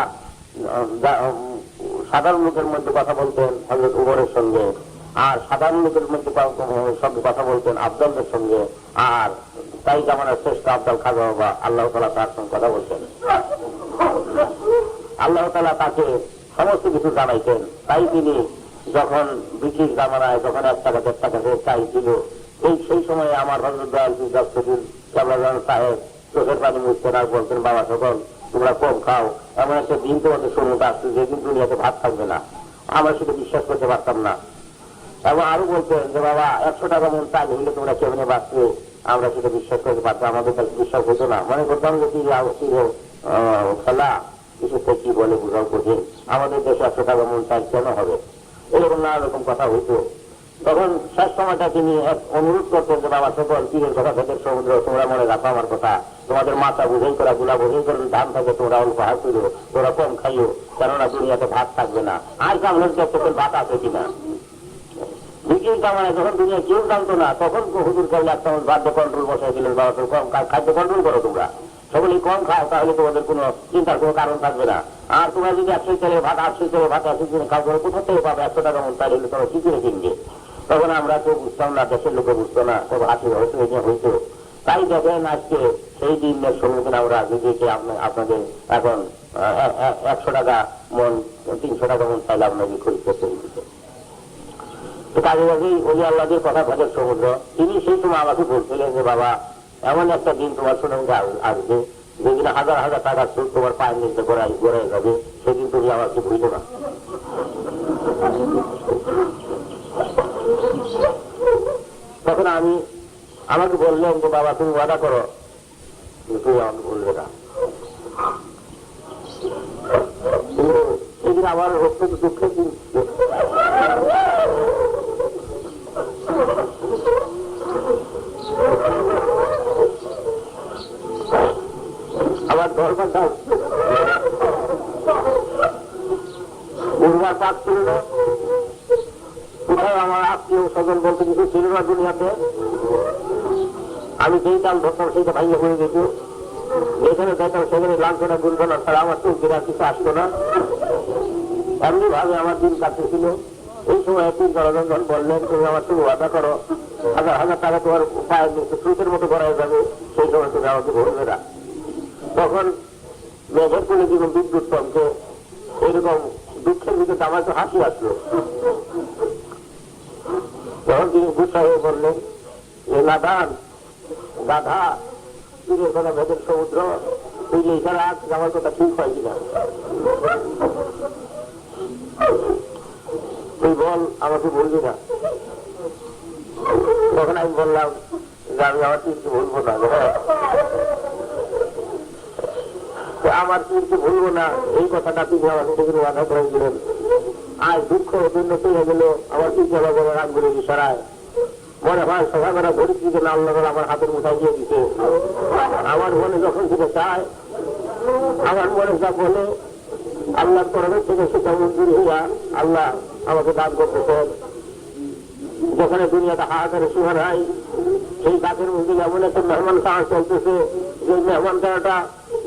সাধারণ লোকের মধ্যে কথা বলতেন হযরত উমরের সঙ্গে, আর সাধারণ লোকের মধ্যে সঙ্গে কথা বলতেন আব্দালদের সঙ্গে, আর তাই জামানার শ্রেষ্ঠ আব্দাল খাজা বাবা আল্লাহ তাআলা তার সঙ্গে কথা বলতেন। আল্লাহ তাআলা তাকে সমস্ত কিছু জানাইতেন। তাই তিনি যখন ব্রিটিশ জামানায় যখন 1 টাকা 1.5 টাকা চাইছিল, সেই সময়ে আমার হযরত দয়াল পীর গাউসুদ্দিন কেবলাজান সাহেব চোখের পানি মুছতেন আর বলতেন, বাবা সকল তোমরা কম খাও, এমন একটা দিন তোমাদের সম্মুখ আসছে যেদিন দুনিয়াতে ভাত থাকবে না। আমরা সেটা বিশ্বাস করতে পারতাম না। এবং আরো বলতেন যে বাবা 100 টাকা মন চাল হইলে তোমরা কেমনে বাঁচবে, আমরা সেটা বিশ্বাস করতে পারতাম, আমাদের কাছে বিশ্বাস হতো না। মনে করতাম যে খেলা কিছু কি বলে বোঝাও কঠিন, আমাদের দেশে 100 টাকা মন চাল কেন হবে, এরকম নানা রকম কথা হইতো। তখন শেষ সময়টা তিনি এক অনুরোধ করতেন যে বাবা সকল পীরের কথা ভেতর সমুদ্র, তোমরা মনে রাখো আমার কথা, তোমাদের মাথা বুঝাই করা গুলা বুঝাই করেন ধান থাকে তোমরা অল্প হাত করো, তোমরা কম খাইও, কেননা দুনিয়াতে ভাত থাকবে না। আর কামলের চক্কর ভাত আছে কিনা। ব্রিটিশ জামানায় যখন দুনিয়া কেউ জানতো না, তখন হুজুর কাছে একটা খাদ্য কন্ট্রোল বসাই দিলেন, বাবা তোর কম খাদ্য কন্ট্রোল করো, তোমরা সকলেই কম খাও, তাহলে তোমাদের কোনো চিন্তার কোনো কারণ থাকবে না। আর তোমরা যদি 100 চালে ভাত 800 চালে ভাত 80 দিনে খাও, করে কোথা থেকে পাবে 100 টাকা মন, তাহলে তোমরা কি করে কিনবে। তখন আমরা তো বুঝতাম না, দেশের লোকে বুঝতো না, তবে হাসি হয়তো হইতো। তাই দেখেন আজকে সেই দিনের সম্মুখীন আমরা নিজেকে আপনাদের এখন 100 টাকা মন 300 টাকা মন চাইলে আপনাকে খরিদ করতে দিতে। কাজে কাজেই ওই আল্লাহদের কথা থাকে সমুদ্র, তিনি সেই সময় আমাকে বলছিলেন যে বাবা এমন একটা দিন তোমার সঙ্গে আসবে যেদিন হাজার হাজার টাকা সুদ তোমার পায়ের নিচে গড়াই যাবে, সেদিন তুমি আমাকে ভুলো না। তখন আমাকে বললেন যে বাবা তুমি ওয়াদা করো তুমি আমাকে বলবে না। কিন্তু সেদিন আমার অত্যন্ত দুঃখের দিন ছিল। আমার দরকারটা উর্বার পাক ছিল না, কোথাও আমার আত্মীয় স্বজন বলতে কিছু ছিল না দুনিয়াতে। আমি যেই কাল ধরতাম সেইটা ভাইয়া হয়ে যেত, যেখানে দেখতাম সেখানে লাঞ্ছনা গুঞ্জনা ছাড়া আমার চোখ বিরা কিছু আসতো না। এমনি ভাবে আমার দিন কাটতেছিল। এই সময় একদিন জনগণ বললেন তুমি আমার তুমি ওয়াদা করো হাজার হাজার টাকা তোমার পায়ের নিচে স্রোতের মতো করাই যাবে, সেই সময় তুমি আমাকে বলবে না। তখন মেঘের কোলে জীবন বিদ্যুৎ চমকে এইরকম দুঃখের ভিতরে আমার তো হাসি আসলো। তখন তিনি গুসা হয়ে বললেন যে নাদান গাধা তীরের কথা মেঘের সমুদ্র তুই এছাড়া আমার কথা ঠিক হয় কিনা, তুই বল আমাকে বলবি না। তখন আমি বললাম যে আমি আমার তীরকে ভুলবো না, আমার তীরকে ভুলবো না এই কথাটা তিনি আমাকে থেকে বাধা করে দিলেন। আজ দুঃখ উন্নতি হয়ে গেল আমার তীরকে আবার বলে রাগ করে ইশারায় মনে হয় সবাইবেলা ঘড়ির দিকে না আল্লাহ আমার হাতের মুঠায় দিয়ে দিতে। আমার মনে যখন সেটা চায়, আমার মনে যা বলে আল্লাহর তরফের থেকে সেটা মঞ্জুর হইয়া আল্লাহ আমাকে দান করতেছেন। যেখানে দুনিয়াটা হাহাকারে সীমা নাই, সেই কাকের মধ্যে এমন একটা মেহমান খাওয়া চলতেছে যে মেহমান খাওয়াটা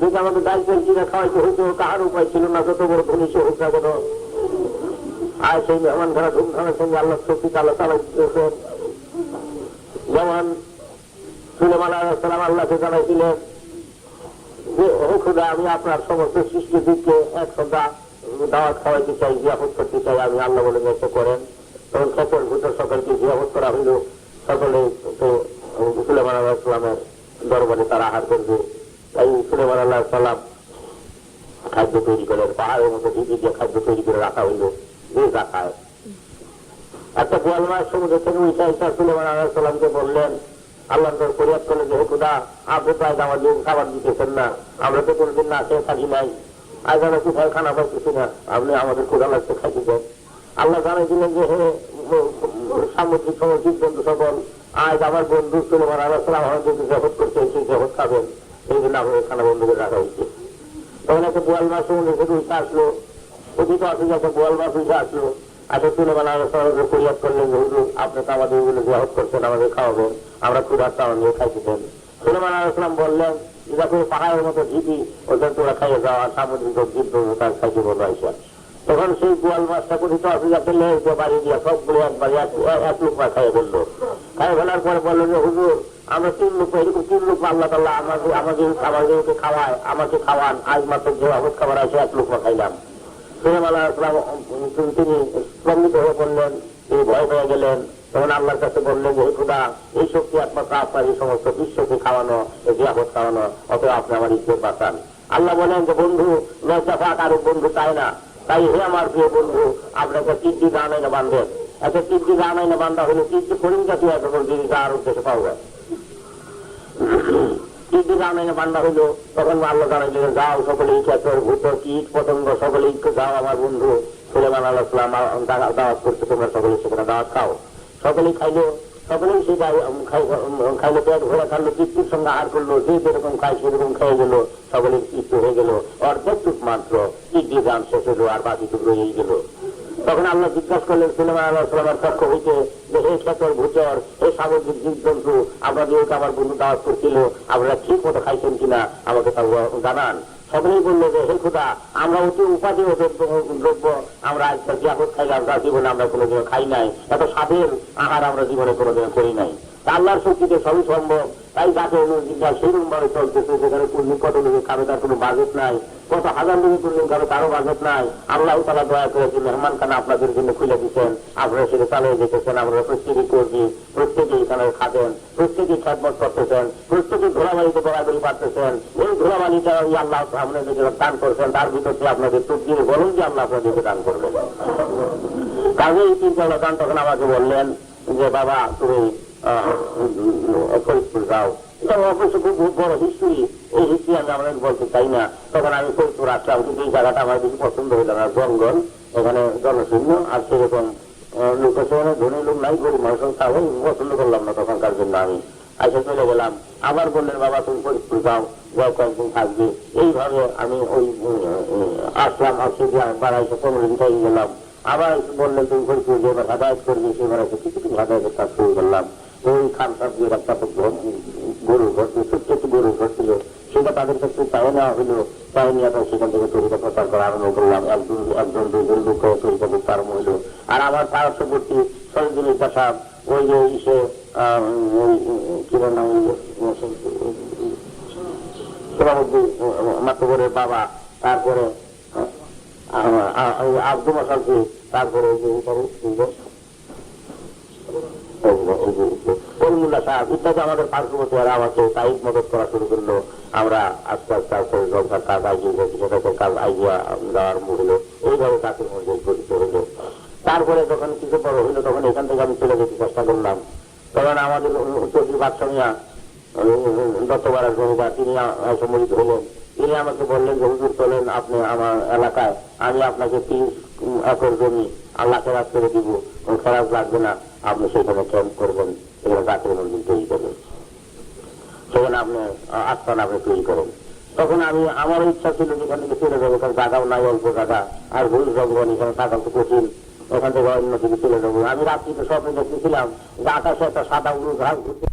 যদি আমাকে দায়িত্বের কিনে খাওয়াইতে হইতো কাহার উপায় ছিল না, যত বড় ধনী সে হোক না কেন। আর সেই মেহমান খাওয়া ধুমধামের সঙ্গে আল্লাহ শক্তি তালা চালাই দিতেছেন। যেমন সুলেমান আলাইহিস সালাম আল্লাহকে জানাইছিলেন যে ও খোদা আমি আপনার সমস্ত সৃষ্টি দিককে এক সদা দাওয়াত খাওয়াইতে চাই, জিয়াফত করতে চাই, আমি আল্লাহ বলে ব্যক্ত করেন। তখন সকল ভূতের সকলকে জিয়াফত করা হইল। সকলে তো সুলেমান আলাইহিস সালামের দরবারে তারা আহার করবে। তাই সুলেমান আলাইহিস সালাম খাদ্য তৈরি করেন, পাহাড়ের মতো ভিজি দিয়ে খাদ্য তৈরি করে রাখা হইল, যে যা খায়। একটা গোয়াল মাছ সমুদ্র থেকে উঠে এসে সুলেমান আলাইহিস সালামকে বললেন, আল্লাহ তোর ফরিয়াদ করলেন যে খোদা আপনি প্রায় আমার দিন খাবার দিতেছেন না, আমরা তো কোনোদিন না খেয়ে থাকি নাই, আজ আমরা কোথায় খানা পাইতেছি না, আপনি আমাদের ক্ষুধা লাগছে খাইতে দেন। আল্লাহ জানাইছিলেন যে হে সামুদ্রিক সামুদ্রিক বন্ধু সকল, আজ আমার বন্ধু সুলেমান আলাইহিস সালাম আমাদেরকে জগৎ করতে সেই জগৎ খাবেন, এই জন্য আমাদের খানা বন্ধ করে রাখা হয়েছে। তখন একটা গোয়াল মাছ সমুদ্র থেকে উঠে আসলো, অতীত আসলে একটা গোয়াল মাছ উঠে আসলো। আচ্ছা সুলেমান আলাইহিস সালাম ফরিয়াদ করলেন যে হুজুর আপনি তো আমাদের এগুলো জিয়ারত করছেন, আমাদের খাওয়াবেন, আমরা ক্ষুধার্ত আমাদের খাইতে দেন। সুলেমান আলাইহিস সালাম বললেন যখন পাহাড়ের মতো ঝিপি ওদের তোরা খাইয়ে যাওয়া সামুদ্রিক জীব তার খাইতে বলো আইসা। তখন সেই গোয়াল মাছটা কথিত আসলে ফেলে বাড়ি দিয়া সবগুলো একবার এক লোক মা খাইয়ে ফেললো। খাইয়ে ফেলার পরে বললো যে হুজুর আমরা 3 লোক এরকম 3 লোক আল্লাহ তাআলা আমাদেরকে খাওয়ায়, আমাকে খাওয়ান, আজ মাত্র যে আহত খাবার আছে 1 লোক খাইলাম। সুলেমান আলাইহিস সালাম তিনি স্তম্ভিত হয়ে পড়লেন, তিনি ভয় পেয়ে গেলেন। তখন আল্লাহর কাছে বললেন যে খোদা এই শক্তি একমাত্র আপনার এই সমস্ত বিশ্বকে খাওয়ানো, এই জিয়াফত খাওয়ানো, অতএব আপনি আমার ইজ্জত বাঁচান। আল্লাহ বলেন যে বন্ধু নেশাফা কারো বন্ধু চায় না, তাই হে আমার প্রিয় বন্ধু আপনাকে 3টি গান এনে বান্ধেন। একটা 3টি গান এনে বান্ধা হলে 3টি করিম জাতীয় এখন জিনিস আর উদ্দেশ্যে পাওয়া 3টি গান এনে বান্ধা হইল। তখন আল্লাহ জানাইলেন যাও সকলেই খেতর ভূত কীট পতঙ্গ সকলেই যাও আমার বন্ধু সুলেমান আলাইহিস সালাম দাওয়াত করতে, তোমরা সকলে সেখানে দাওয়াত খাও। সকলেই খাইলো, সকলেই সেই খাইলো, পেট ভরে খাইলো, তৃপ্তির সঙ্গে আহার করলো, যে যেরকম খায় সেরকম খেয়ে গেল, সকলেই তৃপ্ত হয়ে গেল। অর্ধেক টুক মাত্র 3টি গান শেষ হলো, আর বাকি টুক রয়েই গেল। তখন আল্লাহ জিজ্ঞাসা করলেন সুলেমান আলাইহিস সালামের পক্ষ হইতে যে হে খেতর ভূচর, হে সামুদ্রিক জীবজন্তু, আপনাদেরকে আমার বন্ধু দাওয়াত করছিল, আপনারা ঠিক মতো খাইছেন কিনা আমাকে তা জানান। সকলেই বললো যে হে খোদা আমরা অতি উপাদেয় দ্রব্য আমরা আজকে জিয়াফত খাইলাম, তার জীবনে আমরা কোনোদিন খাই নাই, এত স্বাদের আহার আমরা জীবনে কোনোদিন করি নাই। আল্লাহর শক্তিতে সবই সম্ভব। তাই জাতীয় মসজিদটা সেরকম ভাবে চলতেছে, যেখানে কুর্নিং কত লোকে কারো তার কোনো বাজেট নাই, কত হাজার লোকে কুর্নিং কারো কারো বাজেট নাই। আল্লাহ তাআলা দয়া করেছে, মেহমান খানা আপনাদের জন্য খুলে দিচ্ছেন, আপনারা সেটা চালিয়ে যেতেছেন। আমরা প্রত্যেকেই করছি, প্রত্যেকেই এখানে খাবেন, প্রত্যেকেই খেদমত করতেছেন, প্রত্যেকেই ঘোরাবাড়িতে ঘোরাঘুরি পারতেছেন। এই ঘোরাবাড়িটা ওই আল্লাহ আপনাদেরকে দান করছেন, তার ভিতর থেকে আপনাদের চোখ দিয়ে বলুন যে আল্লাহ আপনাদেরকে দান করবেন। কাজে এই চিন্তা দান তখন আমাকে বললেন যে বাবা তুমি ফরিদপুর যাও। এটা অবশ্য খুব বড় হিস্ট্রি, এই হিস্ট্রি আমি আমাদের বলতে চাই না। তখন আমি ফরিদপুর আসলাম, কিন্তু এই জায়গাটা আমার বেশি পছন্দ হইল না, জঙ্গল, এখানে জনশূন্য, আর সেরকম লোক আছে, ধনী লোক নাই, গরিব মানুষ, তাও পছন্দ করলাম না তখনকার জন্য আমি আইসা চলে গেলাম। আবার বললেন বাবা তুমি ফরিদপুর যাও, যাও কয়েকদিন থাকবে। এইভাবে আমি ওই আসলাম, আসে বাড়াইছে 15 দিন থেকে গেলাম। আবার বললেন তুমি ফরিদপুর যে এবার হাদায়ত করবি, সেবার আছে কিছু কিছু হাদায়তের কাজ শুরু করলাম। ওই খান সাহেব একটা গরুর ঘর, ছোট্ট একটু গরুর ঘর ছিল, সেটা তাদের কাছে চাই নেওয়া হইলো। চাই নিয়ে সেখান থেকে তরিকা প্রচার করা আরম্ভ করলাম। একজন দুজন লোক তরিকা করতে আরম্ভ হইলো। আর আমার পার্শ্ববর্তী সরজুল সাহেব ওই যে ইসে কি নাম সোনামুদ্দিন মাতবরের বাবা, তারপরে আব্দুল মাসালকে, তারপরে করিমুল্লাহ সাহেব ইত্যাদি আমাদের পার্শ্ববর্তী আমাকে তাই মদত করা শুরু করলো। আমরা আস্তে আস্তে আস্তে সংসার কাজ আগিয়ে গেছি, কাজ আগিয়ে যাওয়ার আরম্ভ হলো। এইভাবে কাজের মধ্যে গঠিত হইলো। তারপরে যখন কিছু বড় হইলো, তখন এখান থেকে আমি চলে যেতে চেষ্টা করলাম। তখন আমাদের চৌধুরী বাদশাহ মিয়া দত্তপাড়ার জমিদার, তিনি সম্মিলিত হলেন। তিনি আমাকে বললেন যে হুজুর চলেন আপনি আমার এলাকায়, আমি আপনাকে 30 একর জমি আল্লাহকে রাজ করে দিব, খরচ লাগবে না, আপনি সেখানে ক্যাম্প করবেন, সেখানে জাতীয় মন্দির তৈরি করবেন, সেখানে আপনি আস্থান আপনি তৈরি করেন। তখন আমি আমার ইচ্ছা ছিল যেখান থেকে চলে যাবো, কারণ জায়গাও নাই, অল্প জায়গা, আর ভুল জঙ্গল, এখানে থাকা তো কঠিন, ওখান থেকে অন্য দিকে চলে যাবো। আমি রাত্রিতে স্বপ্নে দেখতেছিলাম যে আকাশে একটা সাদা উড়ো ঘাস ঘুরতে